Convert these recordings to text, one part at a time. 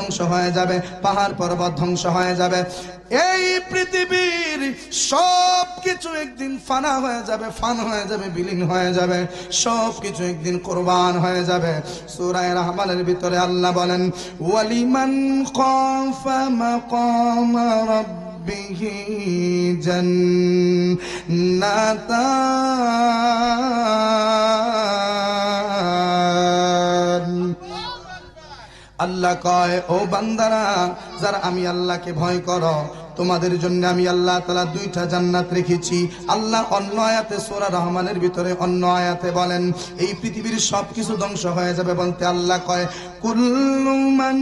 ধ্বংস হয়ে যাবে, পাহাড় পর্বত ধ্বংস হয়ে যাবে, এই পৃথিবীর সব কিছু একদিন ফানা হয়ে যাবে, ফান হয়ে যাবে, বিলীন হয়ে যাবে, সব কিছু একদিন কুরবান হয়ে যাবে। সূরা রহমানের ভিতরে আল্লাহ বলেন, ওয়ালিমান খাফা মাকাম রাব্বিহি জান্নাতান। আল্লাহ কয়, ও বান্দারা, যারা আমি আল্লাহকে ভয় করো, তোমাদের জন্য আমি আল্লাহ তাআলা দুইটা জান্নাত রেখেছি। আল্লাহ অন্য আয়াতে সূরা রহমানের ভিতরে অন্য আয়াতে বলেন, এই পৃথিবীর সবকিছু ধ্বংস হয়ে যাবে বলতে আল্লাহ কয়, কুল্লু মান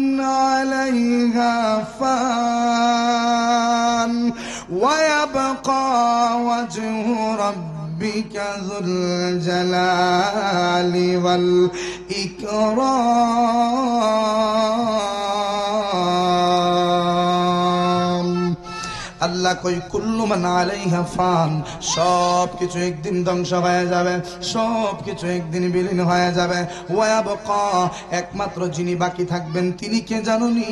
আলাইহা ফান ওয়া ইয়াবকা ওয়াজহু রাব্বিকা যুল জালালি ওয়াল ইকরাম। আল্লাহ কই, কুল্লু মান আলাইহা ফান, সব কিছু একদিন ধ্বংস হয়ে যাবে, সব কিছু একদিন বিলীন হয়ে যাবে। ওয়া ইয়াবকা, একমাত্র যিনি বাকি থাকবেন তিনি কে জানুনি?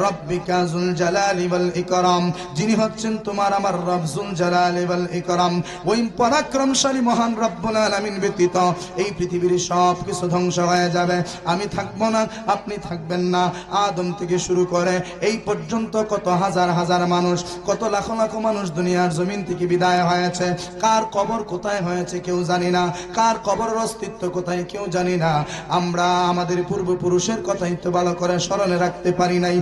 রব্বিকা যুল জালালি ওয়াল ইকরাম, যিনি হচ্ছেন তোমার আমার রব যুল জালালি ওয়াল ইকরাম। ওই পরাক্রমশালী মহান রব্বুল আলামিন ব্যতীত এই পৃথিবীর সব কিছু ধ্বংস হয়ে যাবে। আমি থাকবো না, আপনি থাকবেন না। আদম থেকে শুরু করে এই পর্যন্ত কত হাজার হাজার মানুষ, কত লাখ লাখ মানুষ দুনিয়ার জমিন থেকে বিদায় হয়েছে। কার কবর কোথায় হয়েছে কেউ জানি না, কার কবরের অস্তিত্ব কোথায় কেউ জানি না। আমরা আমাদের পূর্বপুরুষের কথাই তো ভালো করে স্মরণে রাখতে পারি নাই।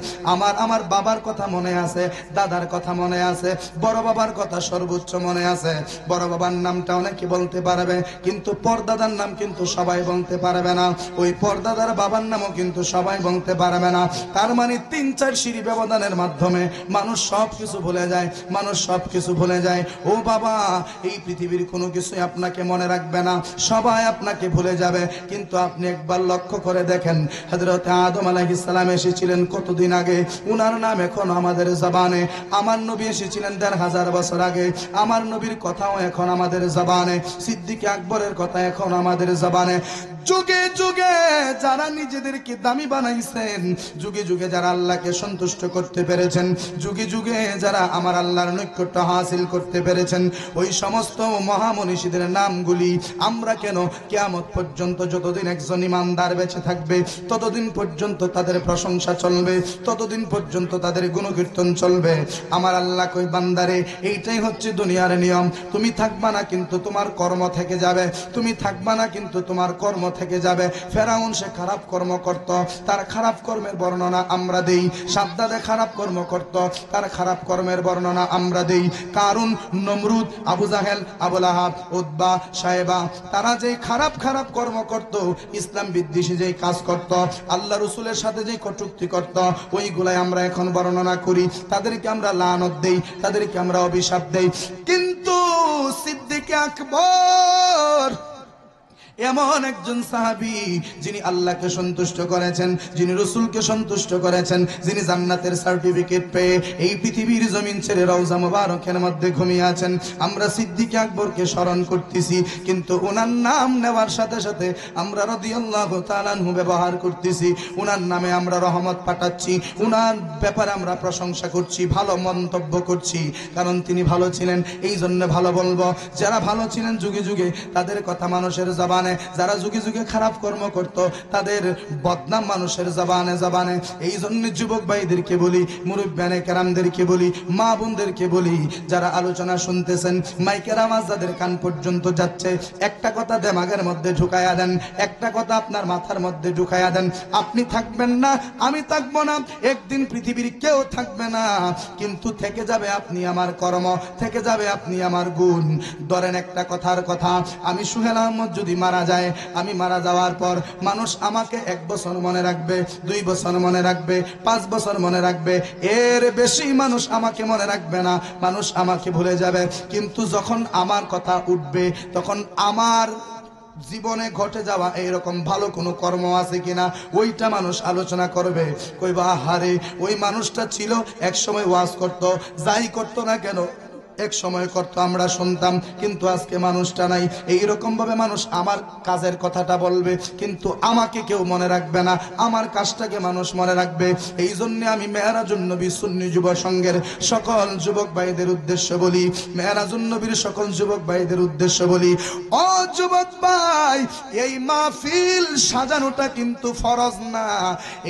আমার বাবার কথা মনে আছে, দাদার কথা মনে আছে, বড় বাবার কথা সর্বোচ্চ মনে আছে। বড় বাবার নামটা অনেকে বলতে পারবে, কিন্তু পরদাদার নাম কিন্তু সবাই বলতে পারবে না। ওই পরদাদার বাবার নামও কিন্তু সবাই বলতে পারবে না। তার মানে 3-4 সিঁড়ি ব্যবধানের মাধ্যমে মানুষ সব কিছু ভুলে যায়, মানুষ সব কিছু ভুলে যায়। ও বাবা, এই পৃথিবীর কোনো কিছুই আপনাকে মনে রাখবে না, সবাই আপনাকে ভুলে যাবে। কিন্তু আপনি একবার লক্ষ্য করে দেখেন, হযরত আদম আলাইহিস সালাম এসেছিলেন কতদিন আগে, উনার নাম এখন আমাদের জবানে। আমার নবী এসেছিলেন 1500 বছর আগে, আমার নবীর কথাও এখন আমাদের জবানে। সিদ্দিক আকবরের কথা এখন আমাদের জবানে। যুগে যুগে যারা নিজেদেরকে দামি বানাইছেন, যুগে যুগে যারা আল্লাহকে সন্তুষ্ট করতে পেরেছেন, যুগে যুগে যারা আমার আল্লাহর নৈকট্য হাসিল করতে পেরেছেন, ওই সমস্ত মহামনীষীদের নামগুলি আমরা কেন কিয়ামত পর্যন্ত, যতদিন একজন ইমানদার বেঁচে থাকবে ততদিন পর্যন্ত তাদের প্রশংসা চলবে, ততদিন পর্যন্ত তাদের গুণকীর্তন চলবে। আমার আল্লাহ কই, বান্দারে, এইটাই হচ্ছে দুনিয়ার নিয়ম। তুমি থাকবা না কিন্তু তোমার কর্ম থেকে যাবে, তুমি থাকবা না কিন্তু তোমার কর্ম থেকে যাবে। ফেরাউন সে খারাপ কর্ম করত, তার খারাপ কর্মের বর্ণনা আমরা দেই। সাদ্দাদে খারাপ কর্ম করত, তার খারাপ কর্মের বর্ণনা আমরা দেই। কারুন, নমরুদ, আবু জাহেল, আবু লাহাব, উতবা, সায়েবা, তারা যে খারাপ খারাপ কর্ম করত, ইসলাম বিদ্বেষী যে কাজ করত, আল্লাহ রসুলের সাথে যে কটূক্তি করত, ওইগুলাই আমরা এখন বর্ণনা করি। তাদেরকে আমরা লানত দেই, তাদেরকে আমরা অভিশাপ দেই। কিন্তু সিদ্দিক আকবর এমন একজন সাহাবী, যিনি আল্লাহকে সন্তুষ্ট করেছেন, যিনি রাসূলকে সন্তুষ্ট করেছেন, যিনি জান্নাতের সার্টিফিকেট পেয়ে এই পৃথিবীর জমিন ছেড়ে রওজা মুবারকের মধ্যে ঘুমিয়ে আছেন। আমরা সিদ্দিক আকবরকে স্মরণ করতেছি, কিন্তু ওনার নাম নেওয়ার সাথে সাথে আমরা রাদিয়াল্লাহু তাআলা আনহু ব্যবহার করতেছি। ওনার নামে আমরা রহমত পাঠাচ্ছি, ওনার ব্যাপারে আমরা প্রশংসা করছি, ভালো মন্তব্য করছি, কারণ তিনি ভালো ছিলেন, এই জন্য ভালো বলবো। যারা ভালো ছিলেন যুগে যুগে, তাদের কথা মানুষের জবানে, যারা যুগে যুগে খারাপ কর্ম করত, তাদের বদনাম মানুষের জবানে জবানে। এই জন্য যুবক ভাইদেরকে বলি, মুরব্বিয়ানে কেরামদেরকে বলি, মা বোনদেরকে বলি, যারা আলোচনা শুনতেছেন, মাইকের আওয়াজ যাদের কান পর্যন্ত যাচ্ছে, একটা কথা দিমাগের মধ্যে ঢুকাইয়া দেন, একটা কথা আপনার মাথার মধ্যে ঢুকাইয়া দেন। আপনি থাকবেন না, আমি থাকবো না, একদিন পৃথিবীর কেউ থাকবে না, কিন্তু থেকে যাবে আপনি আমার কর্ম, থেকে যাবে আপনি আমার গুণ। ধরেন একটা কথার কথা, আমি সোহেল আহমদ যদি মারা যায়, আমি মারা যাওয়ার পর মানুষ আমাকে 1 বছর মনে রাখবে, 2 বছর মনে রাখবে, 5 বছর মনে রাখবে, এর বেশি মানুষ আমাকে মনে রাখবে না, মানুষ আমাকে ভুলে যাবে। কিন্তু যখন আমার কথা উঠবে, তখন আমার জীবনে ঘটে যাওয়া এইরকম ভালো কোনো কর্ম আছে কিনা, ওইটা মানুষ আলোচনা করবে। কইবা, হারে ওই মানুষটা ছিল এক সময় ওয়াজ করত, যাই করতো না কেন এক সময় করতো, আমরা শুনতাম, কিন্তু আজকে মানুষটা নাই। এইরকম ভাবে মানুষ আমার কাজের কথাটা বলবে, কিন্তু আমাকে কেউ মনে রাখবে না, আমার কাজটাকে মানুষ মনে রাখবে। এই জন্য আমি মেহরাজুন নবী সুন্নি যুব সংঘের সকল যুবক ভাইদের উদ্দেশ্য বলি, মেহরাজুন নবীর সকল যুবক ভাইদের উদ্দেশ্য বলি, ও যুবক ভাই, এই মাহফিল সাজানোটা কিন্তু ফরজ না,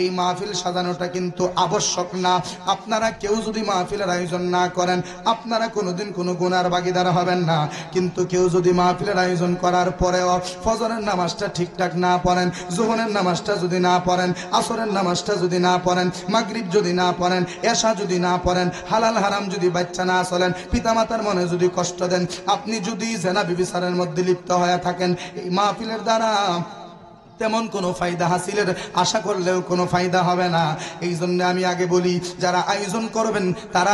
এই মাহফিল সাজানোটা কিন্তু আবশ্যক না। আপনারা কেউ যদি মাহফিলের আয়োজন না করেন, আপনারা কোনোদিন কোনো গুনার ভাগীদার হবেন না। কিন্তু কেউ যদি মাহফিলের আয়োজন করার পরেও ফজরের নামাজটা ঠিকঠাক না পড়েন, যোহরের নামাজটা যদি না পড়েন, আসরের নামাজটা যদি না পড়েন, মাগরিব যদি না পড়েন, এশা যদি না পড়েন, হালাল হারাম যদি বাচ্চা না চলেন, পিতামাতার মনে যদি কষ্ট দেন, আপনি যদি জেনা বিবিচারের মধ্যে লিপ্ত হয়ে থাকেন, এই মাহফিলের দ্বারা তেমন কোনো ফায়দা হাসিলের আশা করলেও কোনো ফায়দা হবে না। এই জন্য আমি আগে বলি, যারা আয়োজন করবেন তারা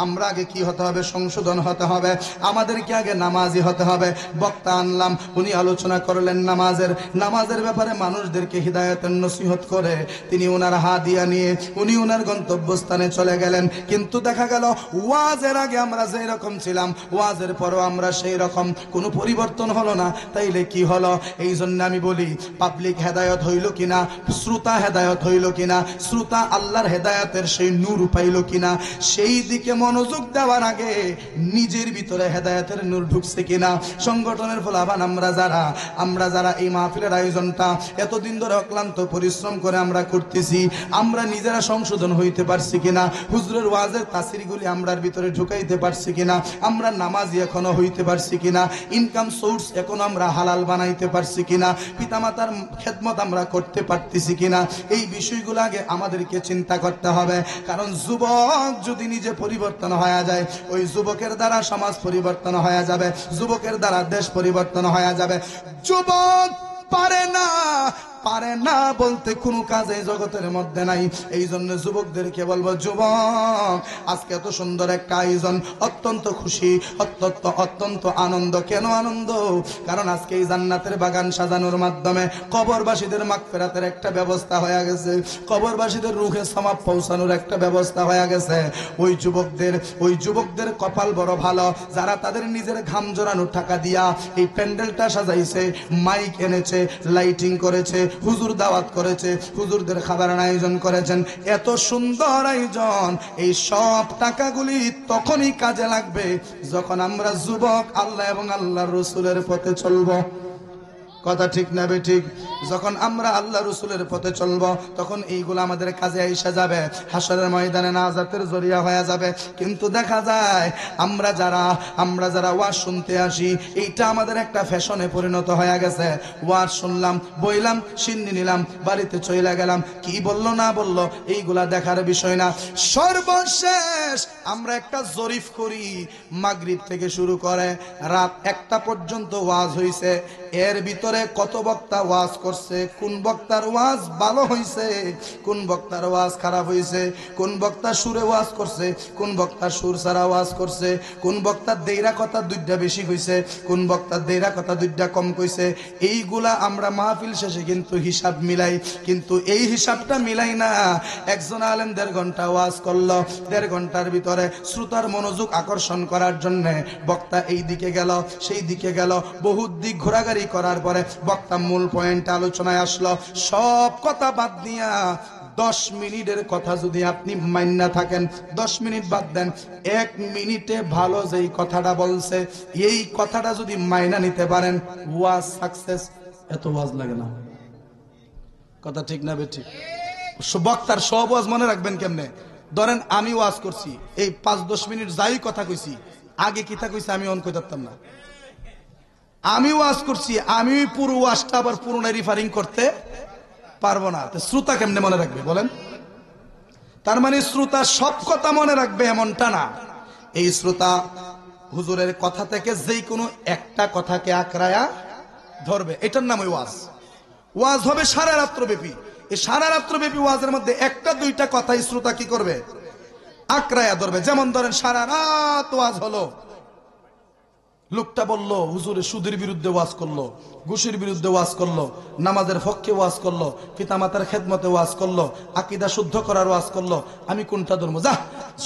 আমরা আগে কি হতে হবে? সংশোধন হতে হবে। আমাদেরকে আগে নামাজি হতে হবে। বক্তা আনলাম, উনি আলোচনা করলেন নামাজের ব্যাপারে, মানুষদেরকে হিদায়াতের নসিহত করে তিনি ওনার হাদিয়া নিয়ে উনি ওনার গন্তব্যস্থানে চলে গেলেন। কিন্তু দেখা গেল ওয়াজের আগে আমরা যেই রকম ছিলাম, ওয়াজের পরও আমরা সেই রকম, কোনো পরিবর্তন হলো না। তাইলে কি হলো? এই জন্য আমি বলি, পাবলিক হেদায়ত হইল কিনা, শ্রোতা হেদায়ত হইল কিনা, শ্রোতা আল্লাহর হেদায়তের সেই নূর পাইল কিনা, সেই দিকে মনোযোগ দেওয়ার আগে নিজের ভিতরে হেদায়তের নূর ঢুকছে কিনা। সংগঠনের ফলাফল আমরা যারা এই মাহফিলের আয়োজনটা এতদিন ধরে অক্লান্ত পরিশ্রম করে আমরা করতেছি, আমরা নিজেরা সংশোধন হইতে পারছি কিনা, হুজুরের ওয়াজের তাসিরগুলি আমরার ভিতরে ঢুকাইতে পারছি কিনা, আমরা নামাজি এখনো হইতে পারছি কিনা, ইনকাম সোর্স এখনো আমরা হালাল বানাইতে পারছি কিনা, পিতামাতার খেদমত আমরা করতে পারতেছি কিনা, এই বিষয়গুলো আগে আমাদেরকে চিন্তা করতে হবে। কারণ যুবক যদি নিজে পরিবর্তন হয়ে যায়, ওই যুবকের দ্বারা সমাজ পরিবর্তন হয়ে যাবে, যুবকের দ্বারা দেশ পরিবর্তন হয়ে যাবে। যুবক পারে না বলতে কোনো কাজ এই জগতের মধ্যে নাই। এই জন্য যুবকদেরকে বলবো, যুবক, আজকে এত সুন্দর একটা আয়োজন, অত্যন্ত খুশি, অত্যন্ত আনন্দ। কেন আনন্দ? কারণ আজকে এই জান্নাতের বাগান সাজানোর মাধ্যমে কবরবাসীদের মাগফিরাতের একটা ব্যবস্থা হয়ে গেছে, কবরবাসীদের রুহে সওয়াব পৌঁছানোর একটা ব্যবস্থা হয়ে গেছে। ওই যুবকদের কপাল বড় ভালো, যারা তাদের নিজের ঘাম জড়ানো টাকা দিয়া এই প্যান্ডেলটা সাজাইছে, মাইক এনেছে, লাইটিং করেছে, হুজুর দাওয়াত করেছে, হুজুরদের খাবারের আয়োজন করেছেন। এত সুন্দর আয়োজন, এই সব টাকাগুলি তখনই কাজে লাগবে যখন আমরা যুবক আল্লাহ এবং আল্লাহর রাসূলের পথে চলবো। কথা ঠিক না বেঠিক? যখন আমরা আল্লাহ রাসূলের পথে চলবো, তখন এইগুলো আমাদের কাজে আইসা যাবে, হাসরের ময়দানে নাজাতের জরিয়া হয়ে যাবে। কিন্তু দেখা যায় আমরা যারা ওয়াজ শুনতে আসি, এইটা আমাদের একটা ফ্যাশনে পরিণত হয়ে গেছে। ওয়াজ শুনলাম, বইলাম, সিন্নি নিলাম, বাড়িতে চলে গেলাম, কি বললো না বললো এইগুলা দেখার বিষয় না। সর্বশেষ আমরা একটা জরিফ করি, মাগরিব থেকে শুরু করে রাত 1টা পর্যন্ত ওয়াজ হইছে, এর ভিতরে কত বক্তা ওয়াজ করছে, কোন বক্তার ওয়াজ ভালো হইছে, কোন বক্তার ওয়াজ খারাপ হইছে, কোন বক্তা সুরে ওয়াজ করছে, কোন বক্তা সুর ছাড়া ওয়াজ করছে, কোন বক্তার দেইরা কথা 2টা বেশি কইছে, কোন বক্তার দেইরা কথা 2টা কম কইছে, এইগুলা আমরা মাহফিল শেষে কিন্তু হিসাব মিলাই। কিন্তু এই হিসাবটা মিলাই না। একজন আলেম 1.5 ঘন্টা ওয়াজ করলো, 1.5 ঘন্টার ভিতরে শ্রোতার মনোযোগ আকর্ষণ করার জন্য বক্তা এই দিকে গেল, সেই দিকে গেল, বহুত দিক ঘোরাঘুরি করার পরে বক্তা মূল পয়েন্টে আলোচনায় আসলো। সব কথা বাদ দিয়া 10 মিনিটের কথা যদি আপনি মাইন্না থাকেন, 10 মিনিট বাদ দেন, 1 মিনিটে ভালো যেই কথাটা বলছে, এই কথাটা যদি মাইনা নিতে পারেন, ওয়াজ সাকসেস। এত ওয়াজ লাগে না। কথা ঠিক না বেঠিক? বক্তার সব ওয়াজ মনে রাখবেন কেমনে? ধরেন আমি ওয়াজ করছি, এই 5-10 মিনিট যাই কথা কইছি, আগে কিতা কইছি আমি অন কইতাম না। আমি ওয়াজ করছি, আমি পুরো ওয়াজটা আবার পুরোটা রিফারিং করতে পারবো না। তো শ্রোতা কেমনে মনে রাখবে বলেন? তার মানে শ্রোতা সব কথা মনে রাখবে এমনটা না। এই শ্রোতা হুজুরের কথা থেকে যেই কোনো একটা কথাকে আঁকড়ায়া ধরবে, এটার নাম ওয়াজ। ওয়াজ হবে সারা রাত্র ব্যাপী। এই সারা রাত্র ব্যাপী ওয়াজের মধ্যে 1টা-2টা কথাই শ্রোতা কি করবে? আঁকড়ায়া ধরবে। যেমন ধরেন সারা রাত ওয়াজ হলো, লোকটা বলল, হুজুরে সুদের বিরুদ্ধে ওয়াজ করলো, ঘুষের বিরুদ্ধে ওয়াজ করলো, নামাজের পক্ষে ওয়াজ করলো, পিতামাতার খেদমতে ওয়াজ করলো, আকীদা শুদ্ধ করার ওয়াজ করলো। আমি কোনটা ধর্ম? যা,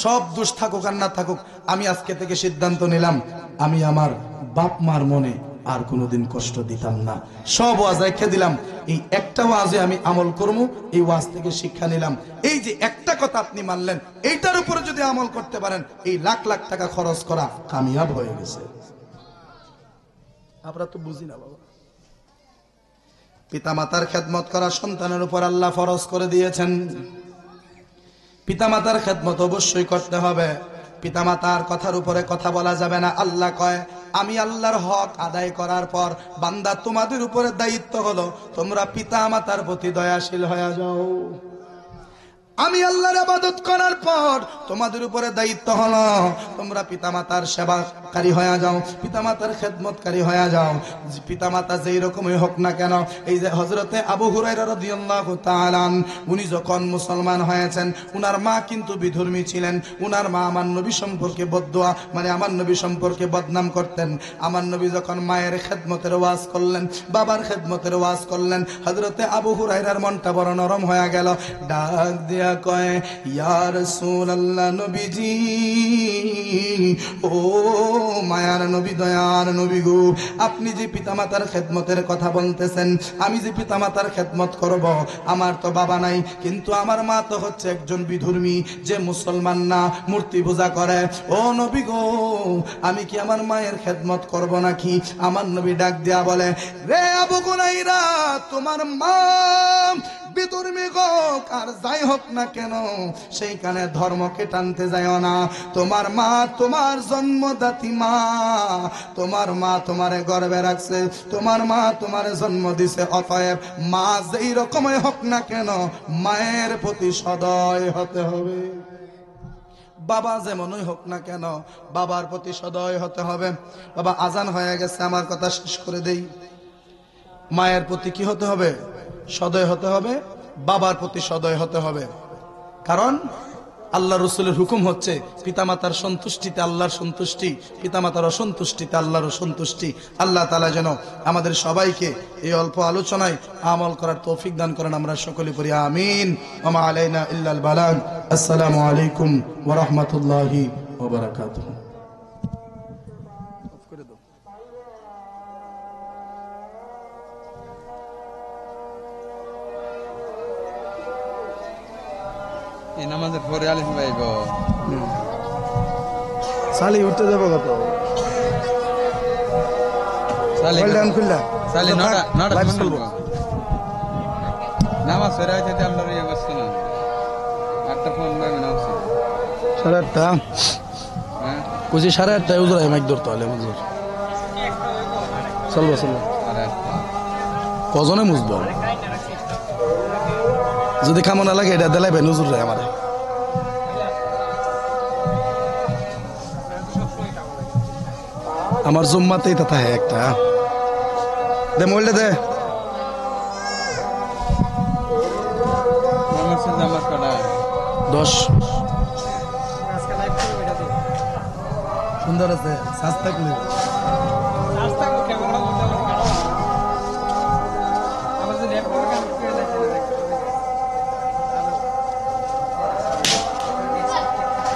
সব দোষ থাকুক আর না থাকুক, আমি আজকে থেকে সিদ্ধান্ত নিলাম আমি আমার বাপ মার মনে আর কোনোদিন কষ্ট দিতাম না। সব ওয়াজ রেখে দিলাম, এই একটা ওয়াজে আমি আমল করবো, এই ওয়াজ থেকে শিক্ষা নিলাম। এই যে একটা কথা আপনি মানলেন, এইটার উপরে যদি আমল করতে পারেন, এই লাখ লাখ টাকা খরচ করা কামিয়াব হয়ে গেছে। আমরা তো বুঝি না বাবা। পিতামাতার খেদমত করা সন্তানের উপর আল্লাহ ফরজ করে দিয়েছেন। পিতামাতার খেদমত অবশ্যই করতে হবে। পিতামাতার কথার উপরে কথা বলা যাবে না। আল্লাহ কয়, আমি আল্লাহর হক আদায় করার পর বান্দা তোমাদের উপরে দায়িত্ব হলো তোমরা পিতামাতার প্রতি দয়াশীল হয়ে যাও। আমি আল্লাহর ইবাদত করার পর তোমাদের উপরে দায়িত্ব হলো তোমরা পিতামাতার সেবাকারী হয়ে যাও, পিতামাতার খেদমতকারী হয়ে যাও। পিতামাতা যেই রকমই হোক না কেন, এই যে হযরতে আবু হুরায়রা রাদিয়াল্লাহু তাআলা উনি যখন মুসলমান হয়েছেন, উনার মা কিন্তু বিধর্মী ছিলেন। উনার মা আমার নবী সম্পর্কে বদদুয়া, মানে আমার নবী সম্পর্কে বদনাম করতেন। আমার নবী যখন মায়ের খেদমতের ওয়াজ করলেন, বাবার খেদমতের ওয়াজ করলেন, হযরতে আবু হুরায়রার মনটা বড় নরম হয়ে গেল। ডাক দিয়া কয়, ইয়া রাসূলুল্লাহ, নবীজি, ও মায়ার নবী, দয়ার নবী গো, আপনি যে পিতামাতার খেদমতের কথা বলতেছেন, আমি যে পিতামাতার খেদমত করব, আমার তো বাবা নাই, কিন্তু আমার মা তো হচ্ছে একজন বিধর্মী, যে মুসলমান না, মূর্তি পূজা করে। ও নবী গো, আমি কি আমার মায়ের খেদমত করব নাকি? আমার নবী ডাক দিয়া বলে, রে আবু হুরায়রা, তোমার মা বিধর্মী হোক আর যাই হোক না কেন, সেইখানে ধর্মকে টানতে যায়ও না। তোমার মা তোমার জন্মদাত্রী মা, তোমার মা তোমারে গর্বে রাখছে, তোমার মা তোমারে জন্ম দিছে। অতএব মা যেই রকমই হোক না কেন, মায়ের প্রতি সদয় হতে হবে। বাবা যেমনই হোক না কেন, বাবার প্রতি সদয় হতে হবে। বাবা, আজান হয়ে গেছে, আমার কথা শেষ করে দেই। মায়ের প্রতি কি হতে হবে? সদয় হতে হবে, বাবার প্রতি সদয় হতে হবে। কারণ আল্লাহ রসুলের হুকুম হচ্ছে পিতামাতার সন্তুষ্টিতে আল্লাহর সন্তুষ্টি, পিতামাতার অসন্তুষ্টিতে আল্লাহর অসন্তুষ্টি। আল্লাহ তাআলা যেন আমাদের সবাইকে এই অল্প আলোচনায় আমল করার তৌফিক দান করেন। আমরা সকলে পড়ি আমিন। ওয়া মা আলাইনা ইল্লাল বালাগ। আসসালামু আলাইকুম ওয়া রাহমাতুল্লাহি ওয়া বারাকাতুহু। এই নামাজের পরে আলিফ ভাইব সালি উঠতে যাবো কত সালি ওয়েলডান খুললা সালি নটা নামাজ পড়ে আইতে আমরা এই অবস্থা না। একটা ফোন পাবে না উচিত 8:30 হ্যাঁ কুজি 8:30 উজরাই মাইক ধরতে হলে মজুর চলবো চলবো। আরে কজনে মুজবো যদি কামনা লাগে এটা দেলাইবে নজর রে আমারে। আমার জুম্মাতেই তা থাকে একটা দে মোবাইলটা দে। আমার সাথে আমার কটা 10 সুন্দর আছে সস্তা করে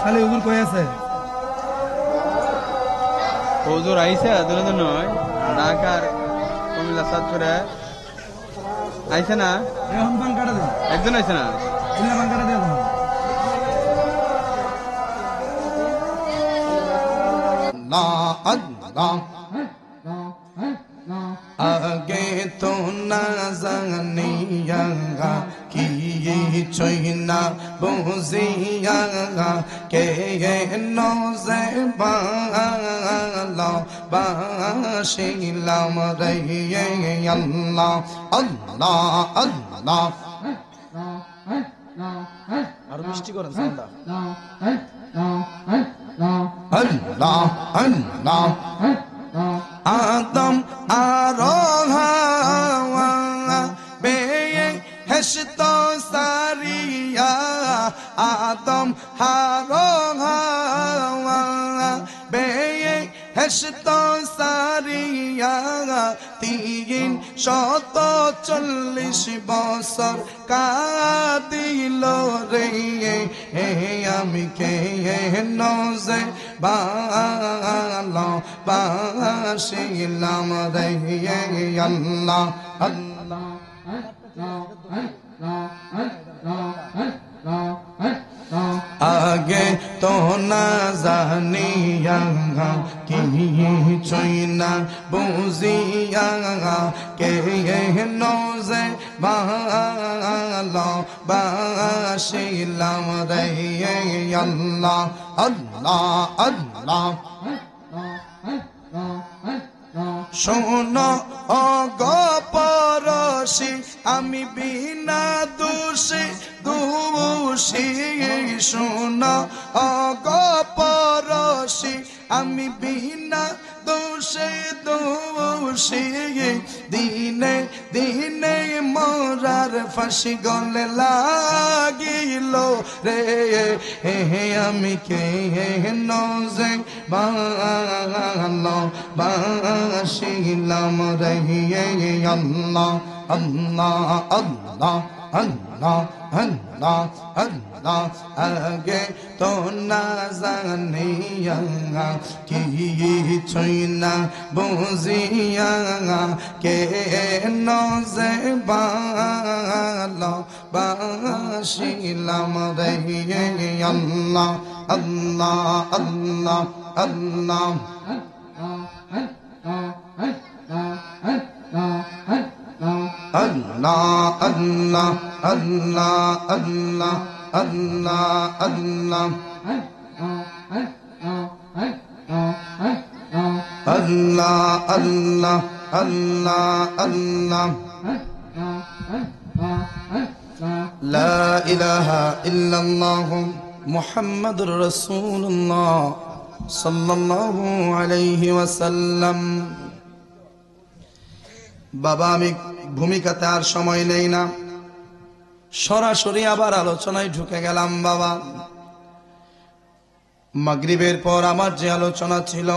খালি উগুর কই আছে হুজুর আইছে দুজন নয় ঢাকার কুমিল্লা সাতপুরে আইছে না এখন পান কাটা দে একজন আইছে না ইলা পান কাটা দে না আল্লাহ আগে তো না জানিয়া কি চইনা বুঝিয়া কে নজে বালা বাসিলাম রে আল্লাহ আল্লাহ আল্লাহ। আর মিষ্টি করেন সাউন্ডটা আল্লাহ আল্লাহ। আদম আরোহা বেয়ে হেশত সারিয়া আদম হারোহা বেয়ে হেশত 140 বছর কাঁদিল রে আমি কেন যে ভালোবাসিলাম রে আল্লাহ আল্লাহ আগে তো না জানিয়া কিছুই না বুঝিয়া কেন যে ভালোবাসিলাম রে আল্লাহ আল্লাহ আল্লাহ শোনো অগপরশি আমি বিনা দোষী শোনো অগপরশি আমি বিনা দোষী দিনে দিনে মোরার ফাঁসি গলে লাগিল রে আমি কেন যে ভালোবাসিলাম রে আল্লাহ আল্লাহ আল্লাহ আল্লাহ আল্লাহ আল্লাহ আগে তো না জানিয়া কিছুই না বুঝিয়া কেন যে ভালোবাসিলাম রে আল্লাহ আল্লাহ আল্লাহ আল্লাহ Allah Allah Allah Allah Allah Allah Allah Allah Allah Allah La ilaha illallah Muhammadur Rasulullah sallallahu alayhi wa sallam বাবা আমি ভূমিকাতে আর সময় নেই না, সরাসরি আবার আলোচনায় ঢুকে গেলাম। বাবা মাগরিবের পর আমার যে আলোচনা ছিল,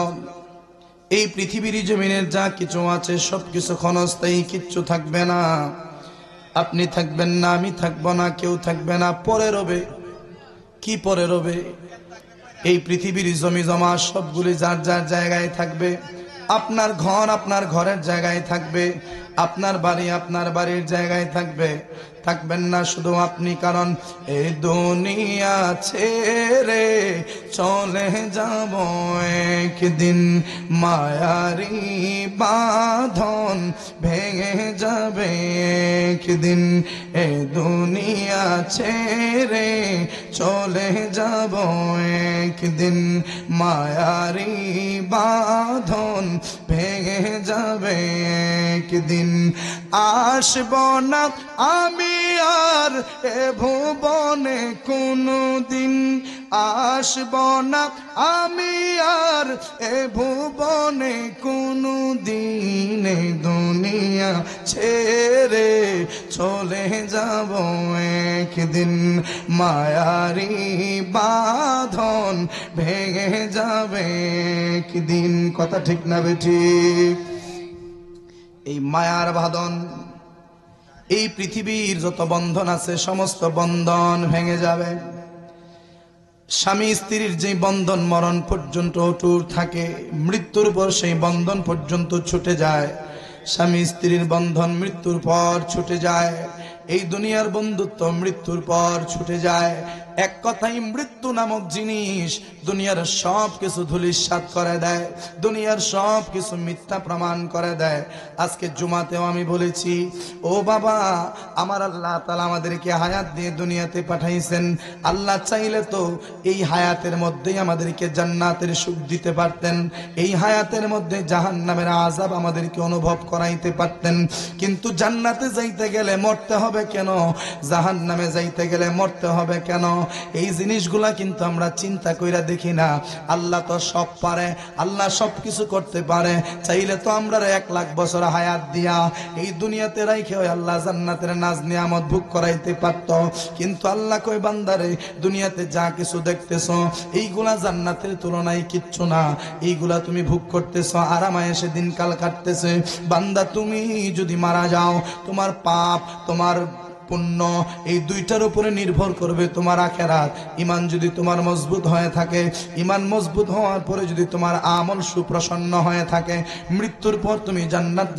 এই পৃথিবীর জমিনের যা কিছু আছে সবকিছু ক্ষণস্থায়ী, কিচ্ছু থাকবে না। আপনি থাকবেন না, আমি থাকবো না, কেউ থাকবে না, পরে রবে। কি পরে রবে? এই পৃথিবীর জমি জমা সবগুলি যার যার জায়গায় থাকবে। আপনার ঘর আপনার ঘরের জায়গায় থাকবে, আপনার বাড়ি আপনার বাড়ির জায়গায় থাকবে। থাকবেন না শুধু আপনি, কারণ এই দুনিয়া ছেড়ে চলে যাব একদিন। মায়ারি বাঁধন ভেঙে যাবে একদিন। এই দুনিয়া ছেড়ে চলে যাব একদিন। মায়ারি বাঁধন ভেঙে যাবে একদিন। আসব না আমি আর এ ভুবনে কোনদিন, আসব না আমি আর এ ভুবনে কোনদিন। দুনিয়া ছেড়ে চলে যাব একদিন। মায়ারি বাঁধন ভেঙে যাবে একদিন। কথা ঠিক না বেঠিক? এই মায়ার বাঁধন, এই পৃথিবীর যত বন্ধন আছে সমস্ত বন্ধন ভেঙে যাবে। স্বামী স্ত্রীর যে বন্ধন মরণ পর্যন্ত অটুট থাকে, মৃত্যুর পর সেই বন্ধন পর্যন্ত ছুটে যায়। স্বামী স্ত্রীর বন্ধন মৃত্যুর পর ছুটে যায়। এই দুনিয়ার বন্ধুত্ব মৃত্যুর পর ছুটে যায়। এক কথাই মৃত্যু নামক জিনিস দুনিয়ার সব কিছু ধূলিসাৎ করে দেয়, দুনিয়ার সব কিছু মিথ্যা প্রমাণ করে দেয়। আজকে জুমাতেও আমি বলেছি, ও বাবা, আমার আল্লাহ তাআলা আমাদেরকে হায়াত দিয়ে দুনিয়াতে পাঠাইছেন। আল্লাহ চাইলে তো এই হায়াতের মধ্যেই আমাদেরকে জান্নাতের সুখ দিতে পারতেন, এই হায়াতের মধ্যে জাহান্নামের আযাব আমাদেরকে অনুভব করাইতে পারতেন। কিন্তু জান্নাতে যাইতে গেলে মরতে হবে। হবে কেন, জাহান্নামে যাইতে গেলে মরতে হবে কেন, এই জিনিসগুলা কিন্তু আমরা চিন্তা কইরা দেখি না। আল্লাহ তো সব পারে, আল্লাহ সব কিছু করতে পারে। চাইলে তো আমরা 1,00,000 বছর হায়াত দিয়া এই দুনিয়াতে রাইখে আল্লাহ জান্নাতের নাজ নিয়ামত ভোগ করাইতে পারত। কিন্তু আল্লাহ কই বান্দারে, দুনিয়াতে যা কিছু দেখতেছো এইগুলা জান্নাতের তুলনায় কিচ্ছু না। এইগুলা তুমি ভোগ করতেছো, আরামায়েশে দিনকাল কাটতেছে। বান্দা তুমি যদি মারা যাও, তোমার পাপ তোমার পুণ্য এই দুইটার উপরে নির্ভর করবে তোমার আখিরাত। ঈমান যদি তোমার মজবুত হয়ে থাকে, ঈমান মজবুত হওয়ার পরে যদি তোমার আমল সুপ্রসন্ন হয়ে থাকে, মৃত্যুর পর তুমি জান্নাত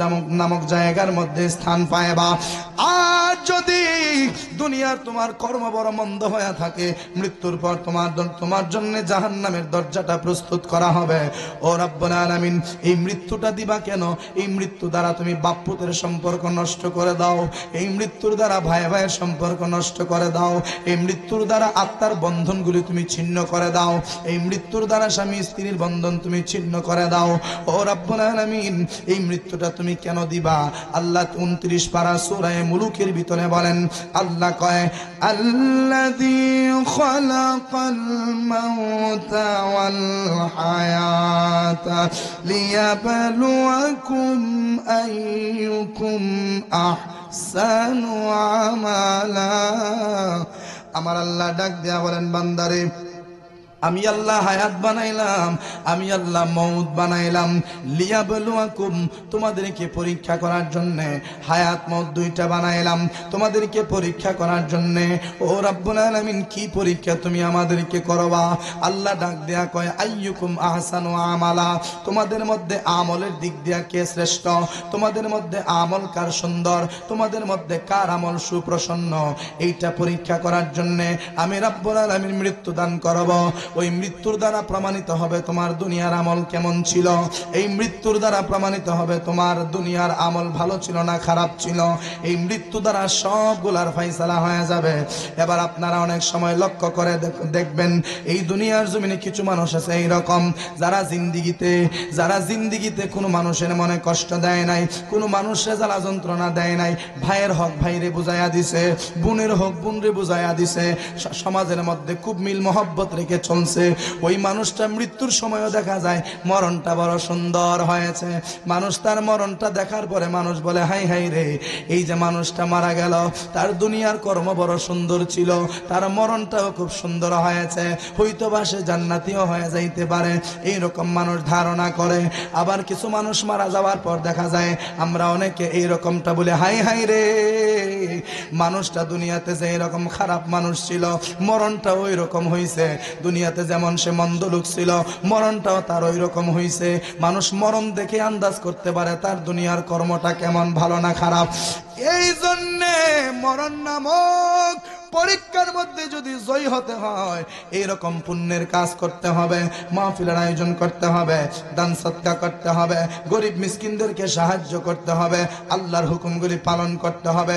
নামক জায়গার মধ্যে স্থান পাইবা। আর যদি দুনিয়ার তোমার কর্ম বড় মন্দ হয়ে থাকে, মৃত্যুর পর তোমার জন্য জাহান্নামের দরজাটা প্রস্তুত করা হবে। ও রব্বুল আলামিন, এই মৃত্যুটা দিবা কেন? এই মৃত্যু দ্বারা তুমি বাপ পুতের সম্পর্ক নষ্ট করে দাও, এই মৃত্যুর দ্বারা ভাই ভাইয়ের সম্পর্ক নষ্ট করে দাও, এই মৃত্যুর দ্বারা আত্মার বন্ধনগুলি তুমি ছিন্ন করে দাও, এই মৃত্যুর দ্বারা স্বামী স্ত্রীর বন্ধন তুমি ছিন্ন করে দাও। ও রব্বুল আলামিন, এই মৃত্যুটা তুমি কেন দিবা? আল্লাহ 29 পারা সূরা মুলুকের ভিতরে বলেন, আল্লাহ কয়, আল্লাযী খালাকাল মাউতা ওয়াল হায়াতা লিয়াবলুয়াকুম আইয়ুকুম আহসানু আমালা। আমার আল্লাহ ডাক দিয়া বলেন, বান্দারে আমি আল্লাহ হায়াত বানাইলাম, আমি আল্লাহ মউত বানাইলাম, লিয়াবলুয়াকুম, তোমাদেরকে পরীক্ষা করার জন্য। হায়াত মউত দুইটা বানাইলাম তোমাদেরকে পরীক্ষা করার জন্য। ও রব্বুল আলামিন, কি পরীক্ষা তুমি আমাদেরকে করবা? আল্লাহ ডাক দেয়া কয়, আইয়ুকুম আহসানু আমালা, তোমাদের মধ্যে আমলের দিক দিয়া কে শ্রেষ্ঠ, তোমাদের মধ্যে আমল কার সুন্দর, তোমাদের মধ্যে কার আমল সুপ্রসন্ন, এইটা পরীক্ষা করার জন্য আমি রব্বুল আলামিন মৃত্যু দান করব। ওই মৃত্যুর দ্বারা প্রমাণিত হবে তোমার দুনিয়ার আমল কেমন ছিল, এই মৃত্যুর দ্বারা প্রমাণিত হবে তোমার দুনিয়ার আমল ভালো ছিল না খারাপ ছিল। এই মৃত্যু দ্বারা সবগুলার ফয়সালা হয়ে যাবে। এবার আপনারা অনেক সময় লক্ষ্য করে দেখবেন, এই দুনিয়ার জমিনে কিছু মানুষ আছে এইরকম, যারা জিন্দিগিতে কোনো মানুষের মনে কষ্ট দেয় নাই, কোনো মানুষের জ্বালা যন্ত্রণা দেয় নাই, ভাইয়ের হক ভাইরে বুঝাইয়া দিছে, বোনের হক বোনরে বুঝাইয়া দিছে, সমাজের মধ্যে খুব মিল মহব্বত রেখে চলছে। ওই মানুষটা মৃত্যুর সময়ও দেখা যায় মরণটা বড় সুন্দর হয়েছে। মানুষ তার মরণটা দেখার পরে মানুষ বলে, হাই হাই রে, এই যে মানুষটা মারা গেল, তার দুনিয়ার কর্ম বড় সুন্দর ছিল, তার মরণটাও খুব সুন্দর হয়েছে, হয়তো বা সে জান্নাতীও হয়ে যাইতে পারে, এইরকম মানুষ ধারণা করে। আবার কিছু মানুষ মারা যাওয়ার পর দেখা যায় আমরা অনেকে এইরকমটা বলে, হাই হাই রে, মানুষটা দুনিয়াতে যে এরকম খারাপ মানুষ ছিল, মরণটাও ওই রকম হয়েছে। দুনিয়াতে যেমন সে মন্দ লোক ছিল, মরণটাও তার ওই রকম হয়েছে। মানুষ মরণ দেখে আন্দাজ করতে পারে তার দুনিয়ার কর্মটা কেমন, ভালো না খারাপ। এই জন্যে মরণ নামক পরীক্ষার মধ্যে যদি জয় হতে হয়, এইরকম পুণ্যের কাজ করতে হবে, মাহফিলের আয়োজন করতে হবে, দান সদকা করতে হবে, গরিব মিসকিনদেরকে সাহায্য করতে হবে, আল্লাহর হুকুমগুলি পালন করতে হবে,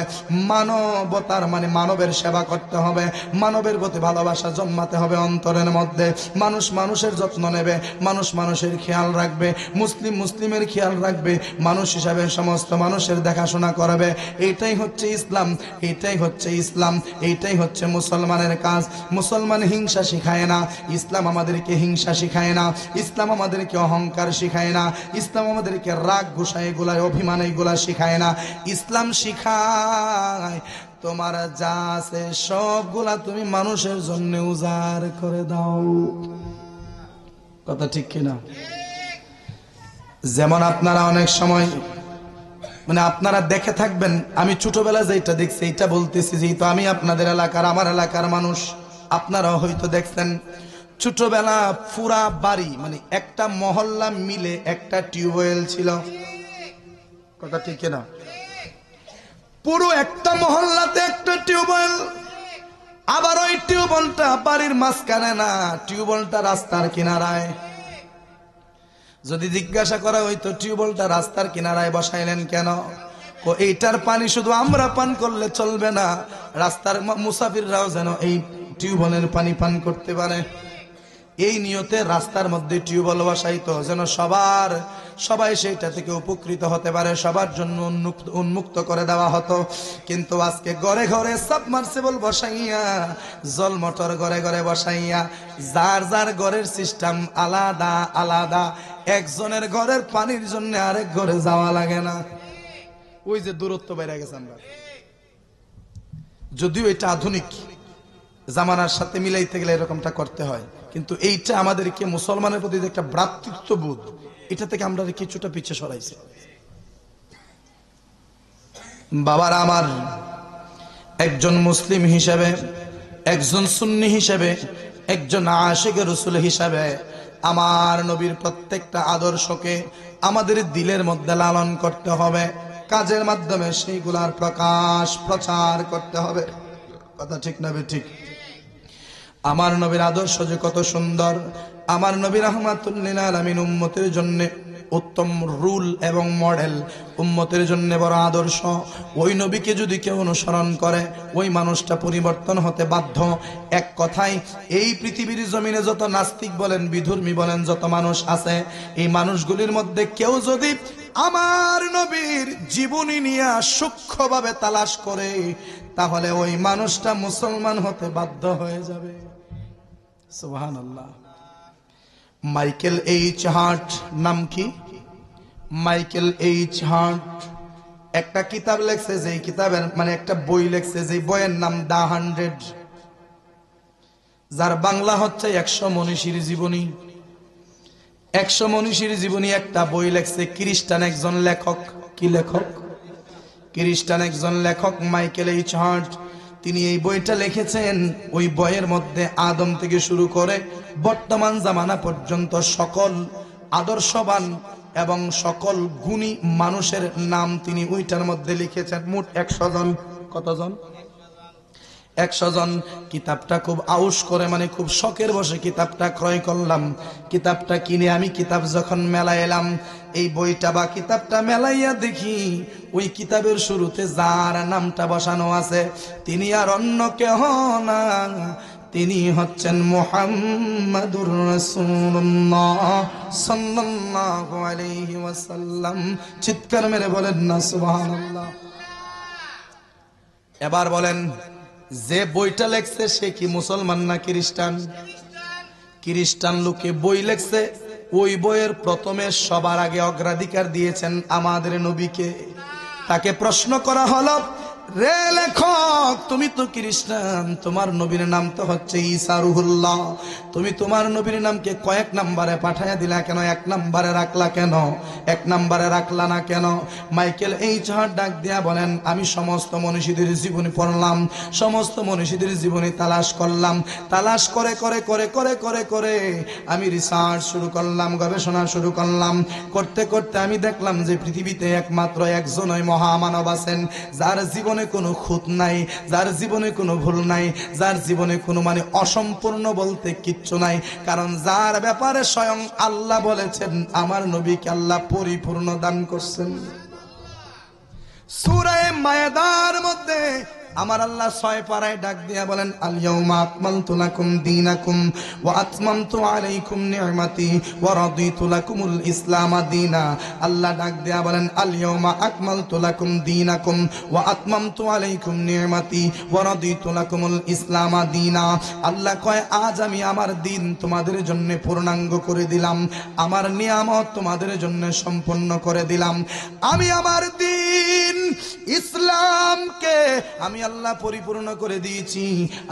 মানবতার মানে মানবের সেবা করতে হবে, মানবের প্রতি ভালোবাসা জন্মাতে হবে অন্তরের মধ্যে। মানুষ মানুষের যত্ন নেবে, মানুষ মানুষের খেয়াল রাখবে, মুসলিম মুসলিমের খেয়াল রাখবে, মানুষ হিসাবে সমস্ত মানুষের দেখাশোনা করবে। এইটাই হচ্ছে ইসলাম, এইটাই হচ্ছে ইসলাম, এইটাই হচ্ছে মুসলমানের কাজ। মুসলমান হিংসা শিখায় না, ইসলাম আমাদেরকে হিংসা শিখায় না, ইসলাম আমাদেরকে অহংকার শিখায় না, ইসলাম আমাদেরকে রাগ গুসা এগুলা অভিমান এগুলা শিখায় না। ইসলাম শিখায় তোমার যা আছে সবগুলা তুমি মানুষের জন্য উজাড় করে দাও। কথা ঠিক কিনা? যেমন আপনারা অনেক সময় মানে আপনারা দেখে থাকবেন, আমি ছোটবেলায় যেটা দেখছি এটা বলতেছি, যেহেতু আমি আপনাদের এলাকার, আমার এলাকার মানুষ, আপনারাও হয়তো দেখছেন। ছোটবেলা পুরা বাড়ি মানে একটা মহল্লা মিলে একটা টিউবওয়েল ছিল। কথা ঠিক না? পুরো একটা মহল্লাতে একটা টিউবওয়েল। আবার ওই টিউবওয়েলটা বাড়ির মাঝখানে না, টিউবওয়েলটা রাস্তার কিনারায়। যদি জিজ্ঞাসা করা হইতো টিউবওয়েলটা রাস্তার কিনারায় বসাইলেন কেন, ও এইটার পানি শুধু আমরা পান করলে চলবে না, রাস্তার মুসাফিররাও যেন এই টিউবওয়েলের পানি পান করতে পারে। এই নিয়তে রাস্তার মধ্যে টিউবওয়েল বসাইতো যেন সবাই সেইটা থেকে উপকৃত হতে পারে, সবার জন্য উন্মুক্ত করে দেওয়া হতো। কিন্তু আজকে ঘরে ঘরে সাবমার্সিবল বসাইয়া, জল মোটর ঘরে ঘরে বসাইয়া, যার যার ঘরের সিস্টেম আলাদা আলাদা। একজনের ঘরের পানির জন্য আরেক ঘরে যাওয়া লাগে না। ওই যে দূরত্ব বেড়ে গেছে আমরা, যদিও এটা আধুনিক জামানার সাথে মিলাইতে গেলে এরকমটা করতে হয়, কিন্তু এইটা আমাদেরকে মুসলমানের প্রতি যে একটা ভ্রাতৃত্ববোধ, এটা থেকে আমরা কিছুটা পিছিয়ে সরাইছি। বাবারা আমার, একজন মুসলিম হিসেবে, একজন সুন্নি হিসেবে, একজন আশিক রাসূল হিসেবে আমার নবীর প্রত্যেকটা আদর্শকে আমাদের দিলের মধ্যে লালন করতে হবে, কাজের মাধ্যমে সেইগুলার প্রচার করতে হবে। কথা ঠিক না ঠিক? আমার নবীর আদর্শ যে কত সুন্দর, আমার নবী রাহমাতুল লিল আলামিন উম্মতের জন্য উত্তম রুল এবং মডেল, উম্মতের জন্য বড় আদর্শ। ওই নবীকে যদি কেউ অনুসরণ করে ওই মানুষটা পরিবর্তন হতে বাধ্য। এক কথায় এই পৃথিবীর জমিনে যত নাস্তিক বলেন, বিধর্মী বলেন, যত মানুষ আছে, এই মানুষগুলির মধ্যে কেউ যদি আমার নবীর জীবনী নিয়ে সূক্ষ্মভাবে তালাশ করে তাহলে ওই মানুষটা মুসলমান হতে বাধ্য হয়ে যাবে। সুবহানাল্লাহ। মাইকেল এইচ হার্ট, নাম কি? মাইকেল এইচ হার্ট একটা কিতাব লেখছে, যে কিতাবের মানে একটা বই লেখছে, যে বইয়ের নাম দা 100, যার বাংলা হচ্ছে 100 মনীষীর জীবনী। 100 মনীষীর জীবনী একটা বই লেখছে খ্রিস্টান একজন লেখক। কি লেখক? খ্রিস্টান একজন লেখক মাইকেল এইচ হার্ট। তিনি এই বইটা লিখেছেন। ওই বইয়ের মধ্যে আদম থেকে শুরু করে বর্তমান জামানা পর্যন্ত সকল আদর্শবান এবং সকল গুণী মানুষের নাম তিনি ওইটার মধ্যে লিখেছেন। মোট 100 জন। কতজন? 100 জন। কিতাবটা খুব আউশ করে, মানে খুব শখের বসে কিতাবটা ক্রয় করলাম। কিতাবটা কিনে আমি কিতাব যখন মেলায় এলাম, এই বইটা বা কিতাবটা মেলাইয়া দেখি ওই কিতাবের শুরুতে যার নামটা বসানো আছে তিনি আর অন্য কেহ না, তিনি হচ্ছেন মুহাম্মাদুর রাসূলুল্লাহ সাল্লাল্লাহু আলাইহি ওয়াসাল্লাম। চিৎকার মেরে বলেন না সুবহানাল্লাহ। এবার বলেন, যে বইটা লেখছে সে কি মুসলমান না খ্রিস্টান? খ্রিস্টান লোকে বই লেখছে, ওই বইয়ের প্রথমে সবার আগে অগ্রাধিকার দিয়েছেন আমাদের নবীকে। তাকে প্রশ্ন করা হলো, রে লেখক, তুমি তো খ্রিস্টান, তোমার নবীর নাম তো হচ্ছে ঈসা রুহুল্লাহ, তুমি তোমার নবীর নামকে কয়েক নম্বরে পাঠাইয়া দিলা কেন? 1 নম্বরে রাখলা কেন? 1 নম্বরে রাখলা না কেন? মাইকেল এইচ হার্ট ডাক দিয়া বলেন, আমি সমস্ত মনীষীদের জীবনী পড়লাম, সমস্ত মনীষীদের জীবনী তালাশ করলাম, তালাশ করে করে করে করে করে করে আমি রিসার্চ শুরু করলাম, গবেষণা শুরু করলাম। করতে করতে আমি দেখলাম যে পৃথিবীতে একমাত্র একজনই মহামানব আছেন যার জীবনে কোনো খুঁত নাই, যার জীবনে কোনো ভুল নাই, যার জীবনে কোনো মানে অসম্পূর্ণ বলতে কিচ্ছু নাই। কারণ যার ব্যাপারে স্বয়ং আল্লাহ বলেছেন, আমার নবীকে আল্লাহ পরিপূর্ণ দান করছেন। সূরা মায়েদার মধ্যে আমার আল্লাহ 6 পারায় ডাক দিয়া বলেন, আল ইয়াউমা আকমালতু লাকুম দীনাকুম ওয়া আতমামতু আলাইকুম নি'মাতি ওয়া রাদিতু লাকুমুল ইসলাম দীনা। আল্লাহ ডাক দিয়া বলেন, আল ইয়াউমা আকমালতু লাকুম দীনাকুম ওয়া আতমামতু আলাইকুম নি'মাতি ওয়া রাদিতু লাকুমুল ইসলাম দীনা। আল্লাহ কয়, আজ আমি আমার দিন তোমাদের জন্য পূর্ণাঙ্গ করে দিলাম, আমার নিয়ামত তোমাদের জন্য সম্পূর্ণ করে দিলাম। আমি আমার দিন ইসলামকে আমি আল্লাহ পরিপূর্ণ করে দিয়েছি।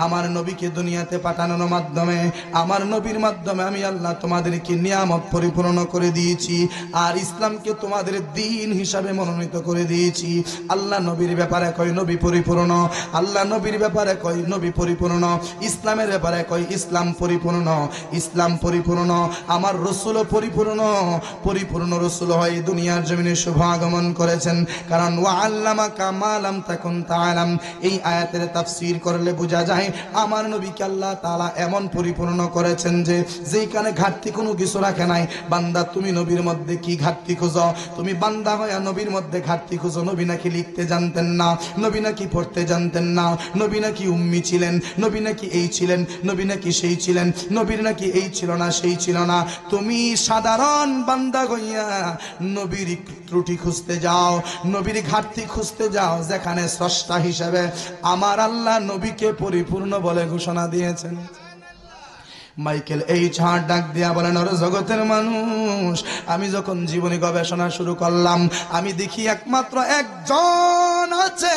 আমার নবীকে দুনিয়াতে পাঠানোর মাধ্যমে, আমার নবীর মাধ্যমে আমি আল্লাহ তোমাদেরকে নিয়ামত পরিপূর্ণ করে দিয়েছি, আর ইসলামকে তোমাদের দিন হিসাবে মনোনীত করে দিয়েছি। আল্লাহ নবীর ব্যাপারে কয় নবী পরিপূর্ণ, আল্লাহ নবীর ব্যাপারে কয় নবী পরিপূর্ণ, ইসলামের ব্যাপারে কয় ইসলাম পরিপূর্ণ, ইসলাম পরিপূর্ণ। আমার রসুলও পরিপূর্ণ, পরিপূর্ণ রসুল হয় দুনিয়ার জমিনে শুভ আগমন করেছেন। কারণ ওয়া আল্লামাকা মা লাম তাকুন তাআলাম, এই আয়াতের তাফসীর করলে বোঝা যায় আমার নবীকে আল্লাহ তাআলা এমন পরিপূর্ণ করেছেন যে যেখানে ঘাটতি কোনো কিছু রাখে নাই। বান্দা তুমি নবীর মধ্যে কি ঘাটতি খুঁজো? তুমি বান্দা হয়ে নবীর মধ্যে ঘাটতি খুঁজো। নবী নাকি লিখতে জানতেন না, নবী নাকি পড়তে জানতেন না, নবী নাকি উম্মি ছিলেন, নবী নাকি এই ছিলেন, নবী নাকি সেই ছিলেন, নবীর নাকি এই ছিল না সেই ছিল না। তুমি সাধারণ বান্দা হইয়া নবীর ত্রুটি খুঁজতে যাও, নবীর ঘাটতি খুঁজতে যাও, যেখানে স্রষ্টা হিসেবে আমার আল্লাহ নবীকে পরিপূর্ণ বলে ঘোষণা দিয়েছেন। মাইকেল এই ছাড় ডাক দিয়া বলেন, ওরে জগতের মানুষ, আমি যখন জীবনী গবেষণা শুরু করলাম, আমি দেখি একমাত্র একজন আছে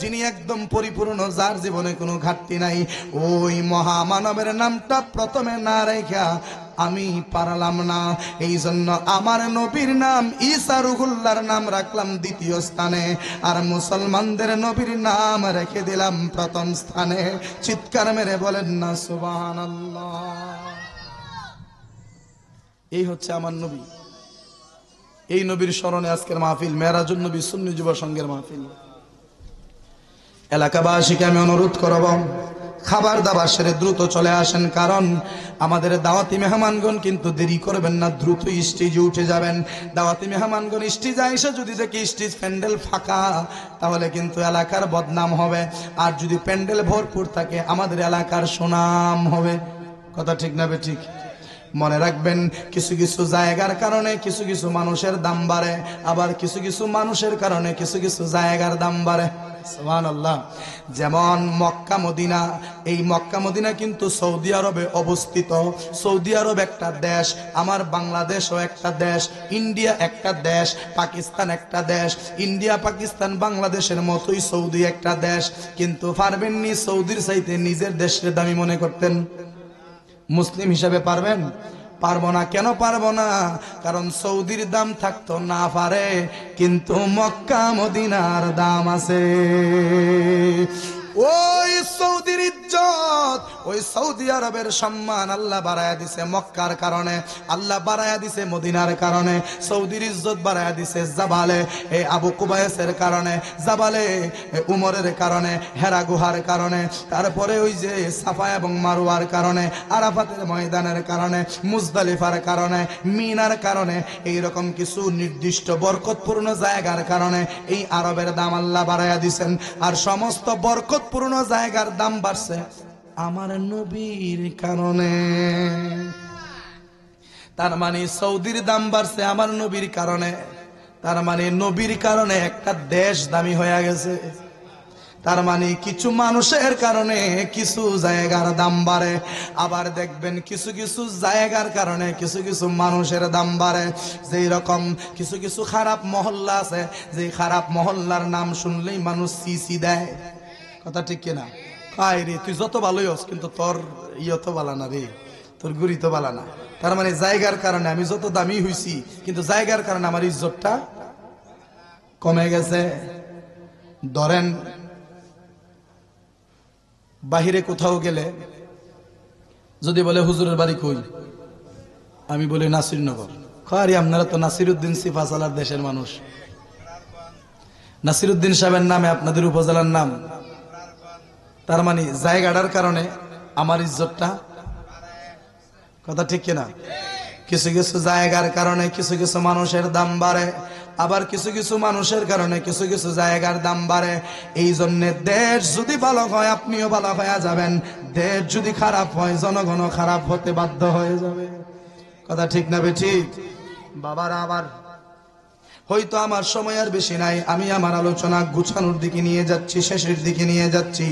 যিনি একদম পরিপূর্ণ, যার জীবনে কোনো ঘাটতি নাই। ওই মহামানবের নামটা প্রথমে না রেখা আমি পারলাম না। এই জন্য আমার নবীর নাম ঈসা রুহুল্লাহর নাম রাখলাম দ্বিতীয় স্থানে, আর মুসলমানদের নবীর নাম রেখে দিলাম প্রথম স্থানে। চিৎকার মেরে বলেন না সুবহানাল্লাহ। এই হচ্ছে আমার নবী। এই নবীর স্মরণে আজকের মাহফিল মেরাজুন নবী সুন্নি যুব সংঘের মাহফিল। এলাকাবাসীকে আমি অনুরোধ করব, খাবার দাবার সেরে দ্রুত চলে আসেন, কারণ আমাদের দাওয়াতি মেহমানগণ কিন্তু দেরি করবেন না, দ্রুত স্টেজে উঠে যাবেন। দাওয়াতি মেহমানগণ স্টেজে এসে যদি দেখি স্টেজ প্যান্ডেল ফাঁকা, তাহলে কিন্তু এলাকার বদনাম হবে। আর যদি প্যান্ডেল ভরপুর থাকে, আমাদের এলাকার সুনাম হবে। কথা ঠিক না বে ঠিক? মনে রাখবেন, কিছু কিছু জায়গার কারণে কিছু কিছু মানুষের দাম বাড়ে, আবার কিছু কিছু মানুষের কারণে কিছু কিছু জায়গার দাম বাড়ে। সুবহানাল্লাহ। যেমন মক্কা মদিনা, এই মক্কা মদিনা কিন্তু সৌদি আরবে অবস্থিত। সৌদি আরব একটা দেশ, আমার বাংলাদেশও একটা দেশ, ইন্ডিয়া একটা দেশ, পাকিস্তান একটা দেশ। ইন্ডিয়া পাকিস্তান বাংলাদেশের মতোই সৌদি একটা দেশ, কিন্তু পারবেননি সৌদির চাইতে নিজের দেশের দামি মনে করতেন। মুসলিম হিসাবে পারবেন? পারবো না। কেন পারবো না? কারণ সৌদির দাম থাকতো না পারে, কিন্তু মক্কা মদিনার দাম আছে। ওই সৌদির ইজ্জত, ওই সৌদি আরবের সম্মান আল্লাহ বাড়ায়া দিছে মক্কার কারণে, আল্লাহ বাড়ায়া দিছে মদিনার কারণে। সৌদির ইজ্জত বাড়ায়া দিছে জাবালে এই আবু কুবাইসের কারণে, জাবালে উমরের কারণে, হেরা গুহার কারণে, তারপরে ওই যে সাফা এবং মারওয়ার কারণে, আরাফাতের ময়দানের কারণে, মুজদালিফার কারণে, মিনার কারণে, এইরকম কিছু নির্দিষ্ট বরকতপূর্ণ জায়গার কারণে এই আরবের দাম আল্লাহ বাড়ায়া দিছেন। আর সমস্ত বরকতপূর্ণ জায়গার দাম বাড়ছে আমার নবীর কারণে। তার মানে সৌদির দাম বাড়ছে আমার নবীর কারণে। তার মানে নবীর কারণে একটা দেশ দামি হয়ে গেছে। তার মানে কিছু মানুষের কারণে কিছু জায়গার দাম বাড়ে, আবার দেখবেন কিছু কিছু জায়গার কারণে কিছু কিছু মানুষের দাম বাড়ে। যেই রকম কিছু কিছু খারাপ মহল্লা আছে, যে খারাপ মহল্লার নাম শুনলেই মানুষ সিসি দেয়। কথা ঠিক কিনা? আয় রে, তুই যত ভালোই হস, কিন্তু তোর তো বালা না রে, তোর গুড়ি তো বালা না। তার মানে জায়গার কারণে আমি যত দামি হইছি, কিন্তু জায়গার কারণে আমার ইজ্জতটা কমে গেছে। ধরেন বাহিরে কোথাও গেলে যদি বলে হুজুরের বাড়ি কই, আমি বলি নাসিরনগর। আরে আপনারা তো নাসিরউদ্দিন সিফাসালার দেশের মানুষ। নাসিরউদ্দিন সাহেবের নামে আপনাদের উপজেলার নাম। তার মানে জায়গাটার কারণে আমার ইজ্জতটা, কথা ঠিক কিনা? কিছু কিছু জায়গার কারণে কিছু কিছু মানুষের দাম বাড়ে, আবার কিছু কিছু মানুষের কারণে কিছু কিছু জায়গার দাম বাড়ে। এই জন্য দেশ যদি ভালো হয় আপনিও ভালো হয়ে যাবেন, দেশ যদি খারাপ হয় জনগণ খারাপ হতে বাধ্য হয়ে যাবে। কথা ঠিক না ঠিক? বাবারা, আবার হয়তো আমার সময় আর বেশি নাই, আমি আমার আলোচনা গুছানোর দিকে নিয়ে যাচ্ছি, শেষের দিকে নিয়ে যাচ্ছি।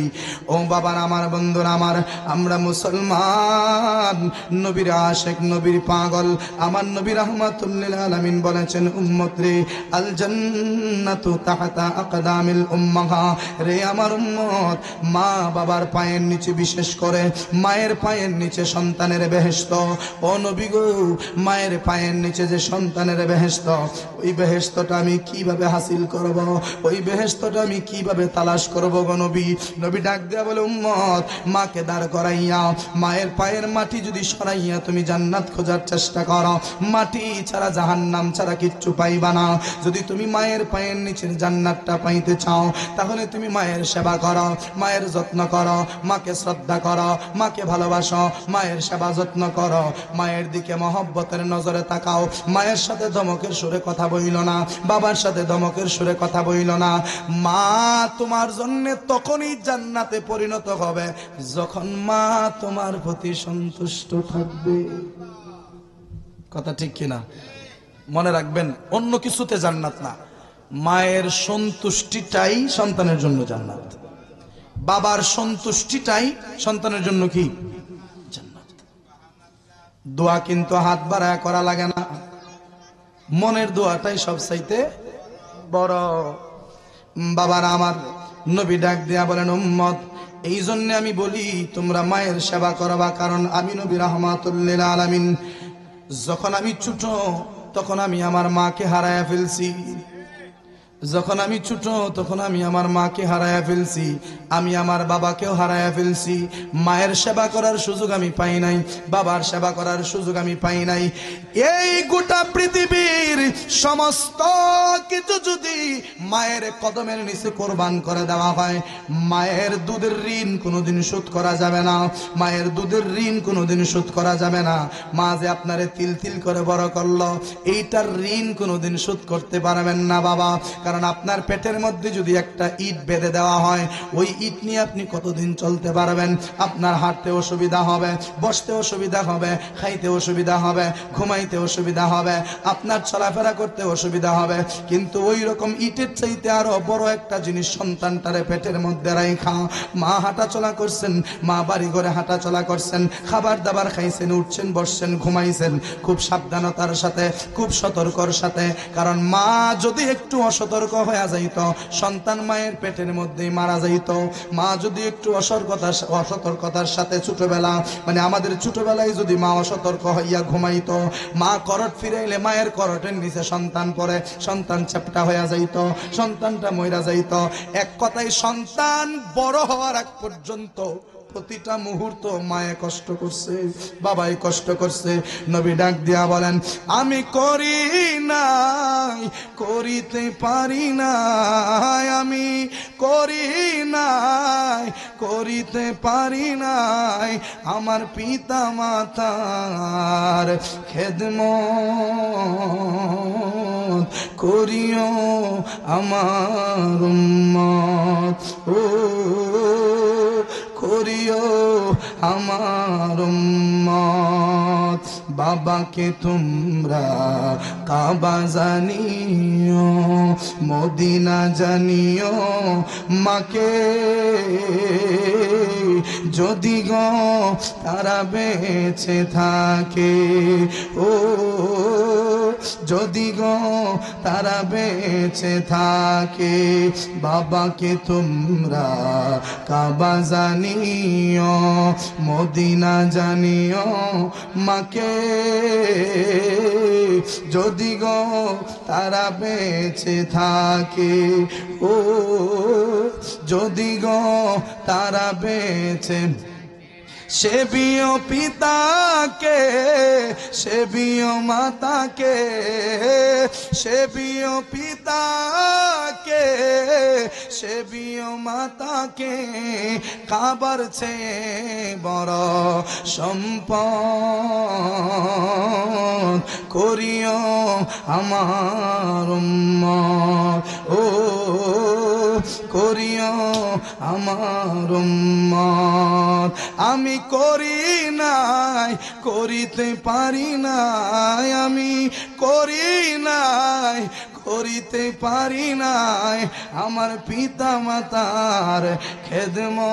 ও বাবার, আমার বন্ধুরা আমার, আমরা মুসলমান, নবীর আশিক, নবীর পাগল। আমার নবী রাহমাতুল লিল আলামিন বলেছেন, উম্মত রে, আল জান্নাতু তাহতা আকদামিল উম্মাহা। রে আমার উম্মত, মা বাবার পায়ের নিচে, বিশেষ করে মায়ের পায়ের নিচে সন্তানের বেহেশত। ও নবী গো, মায়ের পায়ের নিচে যে সন্তানের বেহেশত, ওই বেহেশত বেহেশতটা আমি কিভাবে হাসিল করব, ওই বেহেশতটা আমি কিভাবে তালাশ করব গো নবী। নবী ডাক দেয়া বলে, উম্মত, মাকে দাঁড় করাইয়া মায়ের পায়ের মাটি যদি সরাইয়া তুমি জান্নাত খোঁজার চেষ্টা করো, মাটি ছাড়া জাহান্নাম ছাড়া কিচ্ছু পাইবা না। যদি তুমি মায়ের পায়ের নিচের জান্নাতটা পাইতে চাও, তাহলে তুমি মায়ের সেবা করো, মায়ের যত্ন করো, মাকে শ্রদ্ধা করো, মাকে ভালোবাসো, মায়ের সেবা যত্ন করো, মায়ের দিকে মহব্বতের নজরে তাকাও। মায়ের সাথে ধমকের সুরে কথা বইল না, বাবার সাথে ধমকের সুরে কথা বইল না। মা তোমার জন্য তখনই জান্নাতে পরিণত হবে যখন মা তোমার প্রতি সন্তুষ্ট থাকবে। কথা ঠিক কিনা? মনে রাখবেন, অন্য কিছুতে জান্নাত না, মায়ের সন্তুষ্টিটাই সন্তানের জন্য জান্নাত, বাবার সন্তুষ্টিটাই সন্তানের জন্য কি জান্নাত। দোয়া কিন্তু হাত বাড়ায় করা লাগে না, মনের দোয়াটাই সবচাইতে বড়। বাবার আমার, নবী ডাক দিয়া বলেন, উম্মত, এই জন্য আমি বলি তোমরা মায়ের সেবা করবা, কারণ আমি নবী রাহমাতুল লিল আলামিন যখন আমি ছোট তখন আমি আমার মাকে হারায়া ফেলছি। যখন আমি ছোট তখন আমি আমার মাকে হারায়া ফেলছি, আমি আমার বাবাকেও হারায়া ফেলছি। মায়ের সেবা করার সুযোগ আমি পাই নাই, বাবার সেবা করার সুযোগ আমি পাই নাই। এই গোটা পৃথিবীর সমস্ত কিছু যদি মায়ের কদমের নিচে কোরবান করে দেওয়া হয়, মায়ের দুধের ঋণ কোনোদিন শোধ করা যাবে না, মায়ের দুধের ঋণ কোনোদিন শোধ করা যাবে না। মা যে আপনারে তিল তিল করে বড় করলো, এইটার ঋণ কোনোদিন শোধ করতে পারবেন না বাবা। কারণ আপনার পেটের মধ্যে যদি একটা ইট বেঁধে দেওয়া হয়, ওই ইট নিয়ে আপনি কতদিন চলতে পারবেন? আপনার হাঁটতে অসুবিধা হবে, বসতে অসুবিধা হবে, খাইতে অসুবিধা হবে, ঘুমাইতে অসুবিধা হবে, আপনার চলাফেরা করতে অসুবিধা হবে। কিন্তু ওই রকম ইটের চাইতে আরো বড় একটা জিনিস সন্তানটারে পেটের মধ্যে রাখা। মা হাঁটা চলা করছেন, মা বাড়ি ঘরে হাঁটা চলা করছেন, খাবার দাবার খাইছেন, উঠছেন, বসছেন, ঘুমাইছেন, খুব সাবধানতার সাথে, খুব সতর্কর সাথে। কারণ মা যদি একটু অসতর্ক হয়ে যাইত, সন্তান মায়ের পেটের মধ্যেই মারা যাইত। মা যদি একটু অসতর্কতার সাথে ছোটবেলা, মানে আমাদের ছোটবেলায় যদি মা অসতর্ক হইয়া ঘুমাইত, মা করট ফিরাইলে মায়ের করটের নিচে সন্তান পড়ে, সন্তান চ্যাপটা হইয়া যাইত, সন্তানটা মইরা যাইত। এক কথায় সন্তান বড় হওয়ার আগ পর্যন্ত প্রতিটা মুহূর্ত মায়ে কষ্ট করছে, বাবাই কষ্ট করছে। নবী ডাক দিয়া বলেন, আমি করি নাই, করিতে পারি নাই, আমি করি নাই, করিতে পারি নাই আমার পিতা মাতার খেদমত করিও আমার উম্মত, ও করিও আমার উম্মত। বাবাকে তোমরা কাবা জানিও, মদিনা জানিও, মাকে যদি গো তারা বেঁচে থাকে, ও যদি গো তারা বেঁচে থাকে। বাবাকে তোমরা কাবা জানিও, মদিনা জানিও, মাকে যদি গো তারা বেঁচে থাকে, ও যদি গো তারা বেঁচে। সেবিও পিতাকে, সেবিও মাতাকে, সেবিও পিতাকে, সেবিও মাতাকে, কাবার চেয়ে বড় সম্পদ করিও আমার উম্মত, ও করিও আমার উম্মত। আমি করি নাই, করিতে পারি নাই, আমি করি নাই, করিতে পারি নাই আমার পিতা মাতার খেদমত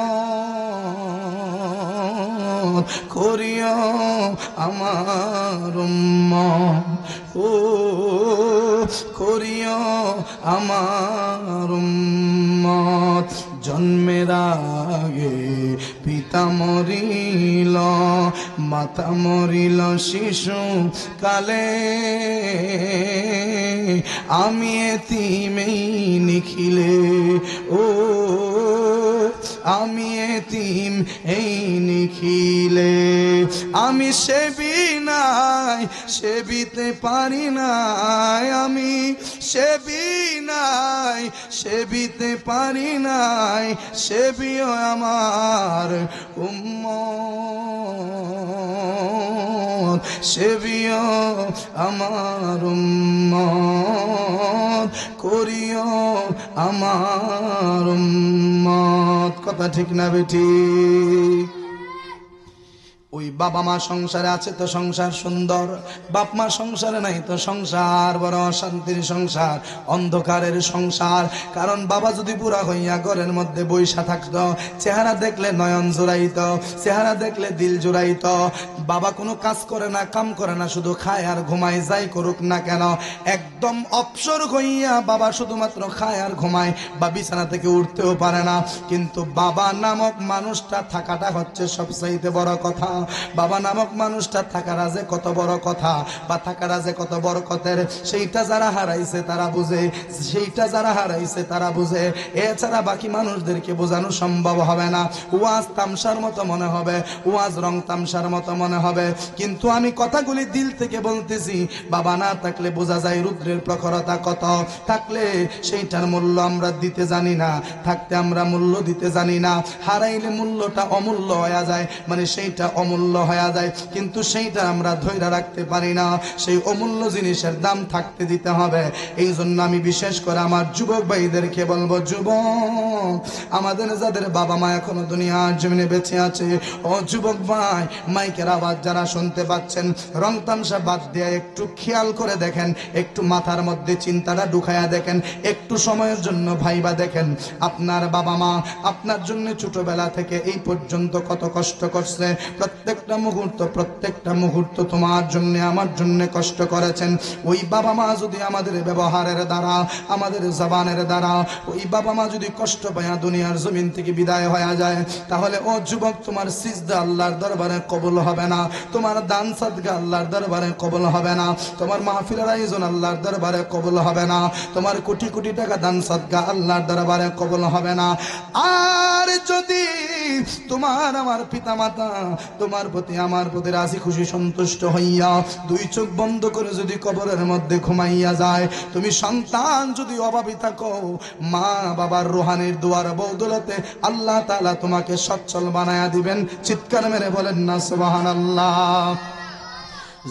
করিও আমার উম্মত, ও করিও আমার উম্মত। জন্মের আগে পিতা পিতা মরিল, মাতা মরিল শিশু কালে, আমি এতিমেই নিখিলে, ও আমি এতিম এই নিখিলে। আমি সেবি নাই, সেবিতে পারি নাই, আমি সেবি নাই, সেবিতে পারি নাই, সেবিও আমার উম্মত, সেবিও আমার উম্মত, করিও আমার উম্মত। কথা ঠিক না বেঠিক? ওই বাবা মা সংসারে আছে তো সংসার সুন্দর, বাপ মা সংসারে নাই তো সংসার বড় অশান্তির সংসার, অন্ধকারের সংসার। কারণ বাবা যদি বুড়া হইয়া ঘরের মধ্যে বইসা থাকতো, চেহারা দেখলে নয়ন জোড়াইত, চেহারা দেখলে দিল জোড়াইত। বাবা কোনো কাজ করে না, কাম করে না, শুধু খায় আর ঘুমায়, যাই করুক না কেন একদম অবসর হইয়া বাবা শুধুমাত্র খায় আর ঘুমায়, বা বিছানা থেকে উঠতেও পারে না। কিন্তু বাবা নামক মানুষটা থাকাটা হচ্ছে সবচাইতে বড় কথা। বাবা নামক মানুষটা থাকার যে কত বড় কথা, বা থাকার যে কত বরকতের, সেইটা যারা হারাইছে তারা বুঝে, সেইটা যারা হারাইছে তারা বুঝে। এছাড়া বাকি মানুষদেরকে বোঝানো সম্ভব হবে না। ওয়াজ তামসার মতো মনে হবে, ওয়াজ রং তামসার মতো মনে হবে, কিন্তু আমি কথাগুলি দিল থেকে বলতেছি। বাবা না থাকলে বোঝা যায় রুদ্রের প্রখরতা কত, থাকলে সেইটার মূল্য আমরা দিতে জানি না, থাকতে আমরা মূল্য দিতে জানি না। হারাইলে মূল্যটা অমূল্য হয়ে যায়, মানে সেইটা অমূল্য হয়ে যায়, কিন্তু সেইটা আমরা ধৈর্য রাখতে পারি না। সেই অমূল্য জিনিসের দাম থাকতে দিতে হবে। এই জন্য আমি বিশেষ করে আমার যুবক ভাইদেরকে বলবো, যুবক আমাদের যাদের বাবা মা এখনো দুনিয়ার জমিনে বেঁচে আছে, ও যুবক ভাই, মাইকের আওয়াজ যারা শুনতে পাচ্ছেন, রং তামসা বাদ দিয়ে একটু খেয়াল করে দেখেন, একটু মাথার মধ্যে চিন্তাটা ঢুকায়া দেখেন, একটু সময়ের জন্য ভাইবা দেখেন, আপনার বাবা মা আপনার জন্য ছোটবেলা থেকে এই পর্যন্ত কত কষ্ট করছে। প্রত্যেকটা মুহূর্ত তোমার জন্য আমার জন্য কষ্ট করেছেন। ওই বাবা মা যদি আমাদের ব্যবহারের দ্বারা, আমাদের জবানের দ্বারা, ওই বাবা মা যদি কষ্ট পায়া দুনিয়ার জমিন থেকে বিদায় হয়ে যায়, তাহলে ও যুবক তোমার সিজদা আল্লাহর দরবারে কবুল হবে না, তোমার দান সাদকা আল্লাহর দরবারে কবুল হবে না, তোমার মাহফিলের আয়োজন আল্লাহর দরবারে কবুল হবে না, তোমার কোটি কোটি টাকা দান সাদকা আল্লাহর দরবারে কবুল হবে না। আর যদি তোমার আমার পিতা মাতা তোমার প্রতি আমার প্রতি রাজি খুশি সন্তুষ্ট হইয়া দুই চোখ বন্ধ করে যদি কবরের মধ্যে ঘুমাইয়া যায়, তুমি সন্তান যদি অভাবী থাকো, মা বাবার রুহানির দুয়ার বদৌলতে আল্লাহ তাআলা তোমাকে সচ্ছল বানায়া দিবেন। চিৎকার মেরে বলেন না সুবহানাল্লাহ।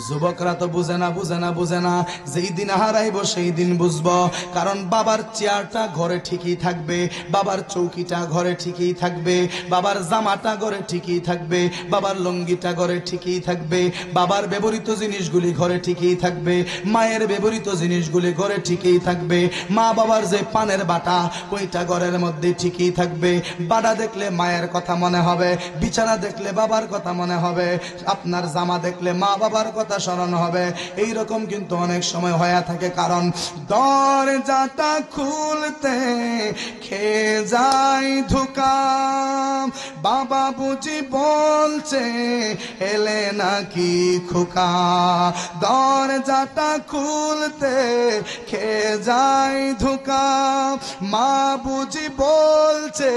যুবকরা তো বুঝে না, যেই দিন হারাইব সেই দিন বুঝবো। কারণ বাবার চেয়ারটা ঘরে ঠিকই থাকবে, বাবার চৌকিটা ঘরে ঠিকই থাকবে, বাবার জামাটা ঘরে ঠিকই থাকবে, বাবার লঙ্গিটা ঘরে ঠিকই থাকবে, বাবার ব্যবহৃত জিনিসগুলি ঘরে ঠিকই থাকবে, মায়ের ব্যবহৃত জিনিসগুলি ঘরে ঠিকই থাকবে, মা বাবার যে পানের বাটা ওইটা ঘরের মধ্যে ঠিকই থাকবে। বাটা দেখলে মায়ের কথা মনে হবে, বিছানা দেখলে বাবার কথা মনে হবে, আপনার জামা দেখলে মা বাবার কথা স্মরণ হবে। এইরকম কিন্তু অনেক সময় হয়ে থাকে। কারণ দরজাটা খুলতে খেয়ে যায় ধোকা, বাবা বুঝি বলছে এলে নাকি খোকা। দরজাটা খুলতে খেয়ে যায় ধোকা, মা বুঝি বলছে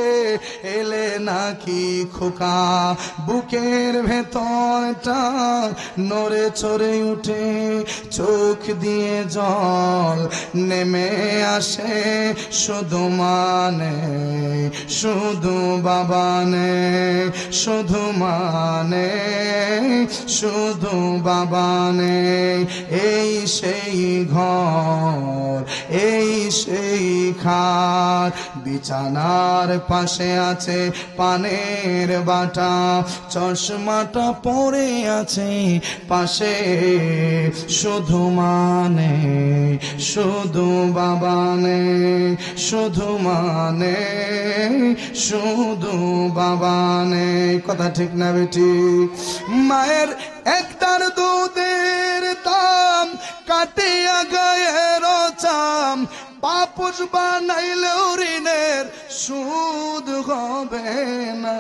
এলে নাকি খোকা। বুকের ভেতরটা নড়ে চড়ে উঠে, চোখ দিয়ে জল নেমে আসে, শুধু মানে শুধু বাবা নে, শুধু মানে শুধু বাবা নে। এই সেই ঘর, এই সেই খাট, বিছানার পাশে আছে পানের বাটা, চশমাটা পরে আছে পাশে, শুধু মানে শুধু বাবা নে, শুধু মানে শুধু বাবা নে। কথা ঠিক না বেটি? মায়ের একটার দুধের দাম কাটিয়া গায়ের চাম, পাপোশ বানাইলেও ঋণের সুদ হবে না।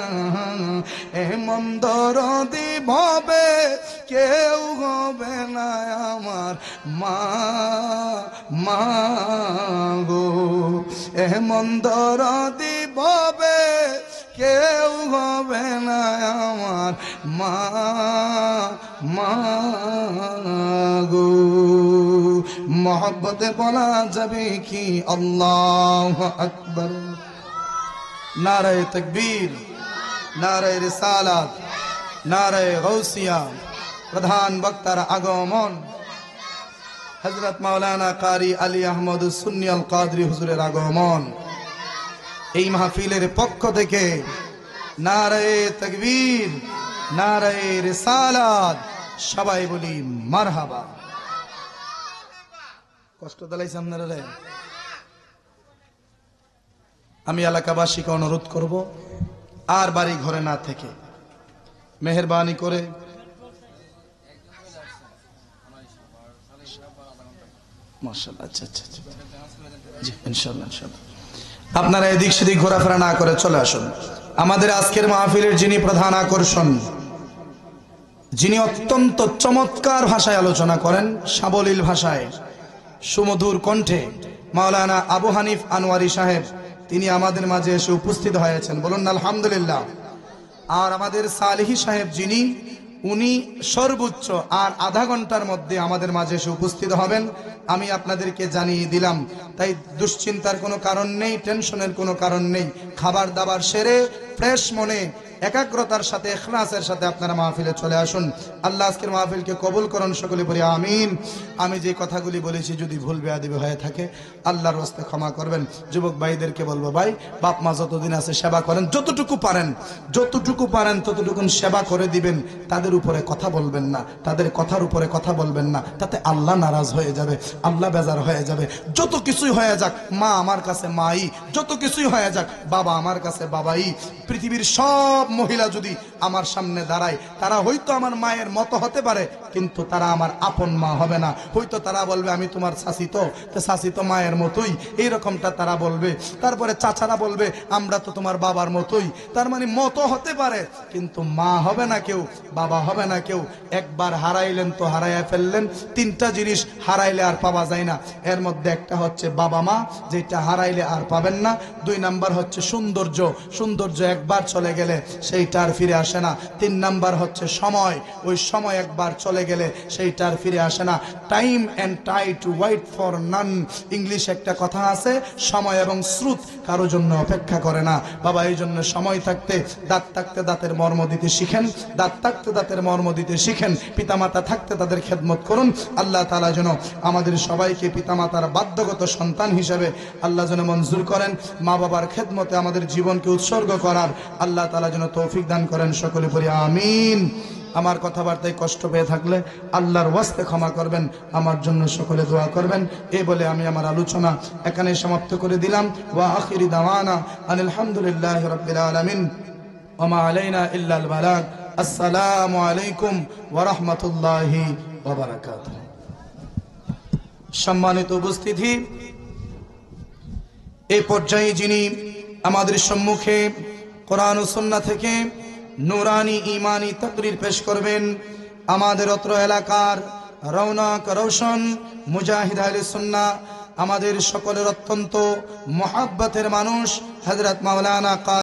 এমন দরদি ভবে কেউ হবে না আমার মা, মা গো। এমন দরদি ভবে কেউ হবে না আমার মা, মা গো। মোহব্বতে বলা যাবে কি আল্লাহু আকবার। নারায়ে তাকবীর, নারায়ে রিসালাত, নারায়ে গাউসিয়া। প্রধান বক্তার আগমন হযরত মাওলানা কারি আলী আহমদ সুন্নি আল কাদরি হুজুরের আগমন। এই মাহফিলের পক্ষ থেকে নারায়ে তাকবীর, নারায়ে রিসালাত। সবাই বলি মারহাবা। কষ্ট দিলাইছি আপনারা রে। আমি এলাকাবাসীকে অনুরোধ করব আর বাড়ি ঘরে না থেকে মেহেরবানি করে মাশাআল্লাহ, আচ্ছা আচ্ছা আচ্ছা, জি ইনশাআল্লাহ ইনশাআল্লাহ আপনারা এদিক সেদিক ঘোরাফেরা না করে চলে আসুন। আমাদের আজকের মাহফিলের যিনি প্রধান আকর্ষণ, যিনি অত্যন্ত চমৎকার ভাষায় আলোচনা করেন, সাবলীল ভাষায়, সুমধুর কণ্ঠে, মাওলানা আবু হানিফ আনোয়ারি সাহেব, তিনি আমাদের মাঝে এসে উপস্থিত হয়েছেন। বলুন আলহামদুলিল্লাহ। আর আমাদের সালেহী সাহেব যিনি, উনি সর্বোচ্চ আর আধা ঘন্টার মধ্যে আমাদের মাঝে এসে উপস্থিত হবেন, আমি আপনাদেরকে জানিয়ে দিলাম। তাই দুশ্চিন্তার কোনো কারণ নেই, টেনশনের কোনো কারণ নেই। খাবার দাবার সেরে ফ্রেশ মনে একাগ্রতার সাথে ইখলাসের সাথে আপনারা মাহফিলে চলে আসুন। আল্লাহ আজকের মাহফিলকে কবুল করুন, সকলে বলি আমিন। আমি যে কথাগুলি বলেছি যদি ভুল বেয়াদবি হয়ে থাকে আল্লাহর রাস্তায় ক্ষমা করবেন। যুবক ভাইদেরকে বলবো, ভাই বাপ মা যতদিন আছে সেবা করেন, যতটুকু পারেন ততটুকুন সেবা করে দিবেন। তাদের উপরে কথা বলবেন না, তাদের কথার উপরে কথা বলবেন না, তাতে আল্লাহ নারাজ হয়ে যাবে, আল্লাহ বেজার হয়ে যাবে। যত কিছুই হয়ে যাক, মা আমার কাছে মাই, যত কিছুই হয়ে যাক বাবা আমার কাছে বাবাই। পৃথিবীর সব মহিলা যদি আমার সামনে দাঁড়ায়, তারা হয়তো আমার মায়ের মতো হতে পারে, কিন্তু তারা আমার আপন মা হবে না। হয়তো তারা বলবে আমি তোমার শাসি তো মায়ের মতোই, এইরকমটা তারা বলবে। তারপরে চাচারা বলবে আমরা তো তোমার বাবার মতোই। তার মানে মতো হতে পারে, কিন্তু মা হবে না কেউ, বাবা হবে না কেউ। একবার হারাইলেন তো হারাইয়া ফেললেন। তিনটা জিনিস হারাইলে আর পাওয়া যায় না। এর মধ্যে একটা হচ্ছে বাবা মা, যেটা হারাইলে আর পাবেন না। 2 নাম্বার হচ্ছে সৌন্দর্য, সৌন্দর্য একবার চলে গেলে সেইটা আর ফিরে আসে না। 3 নাম্বার হচ্ছে সময়, ওই সময় একবার চলে গেলে সেইটা আর ফিরে আসে না। Time and tide wait for none. English একটা কথা আছে, সময় এবং স্রোত কারো জন্য অপেক্ষা করে না। বাবা এই জন্য সময় থাকতে, দাঁত থাকতে দাঁতের মর্ম দিতে শিখেন, দাঁত থাকতে দাঁতের মর্ম দিতে শিখেন। পিতামাতা থাকতে তাদের খেদমত করুন। আল্লাহ তাআলা যেন আমাদের সবাইকে পিতামাতার বাধ্যগত সন্তান হিসেবে আল্লাহ যেন মঞ্জুর করেন। মা বাবার খেদমতে আমাদের জীবনকে উৎসর্গ করার আল্লাহ তাআলা যেন তৌফিক দান করেন। সকলে পড়ি আমিন। আমার কথাবার্তায় কষ্ট পেয়ে থাকলে আল্লাহর ওয়াস্তে ক্ষমা করবেন, আমার জন্য সকলে দোয়া করবেন। এই বলে আমি আমার আলোচনা এখানে সমাপ্ত করে দিলাম। ওয়া আখিরি দাওয়ানা আনিল হামদুলিল্লাহি রাব্বিল আলামিন ওয়া মা আলাইনা ইল্লাল বালাগ। আসসালামু আলাইকুম ওয়া রাহমাতুল্লাহি ওয়া বারাকাতুহু। সম্মানিত উপস্থিতি, এই পর্যায়ে যিনি আমাদের সম্মুখে কোরআন ও সুন্নাহ থেকে নুরানি ঈমানি তাকরীর পেশ করবেন, আমাদের অত্র এলাকার রৌনক রৌশন মুজাহিদ আহলে সুন্নাহ, আমাদের সকলের অত্যন্ত মুহাব্বতের মানুষ হযরত মাওলানা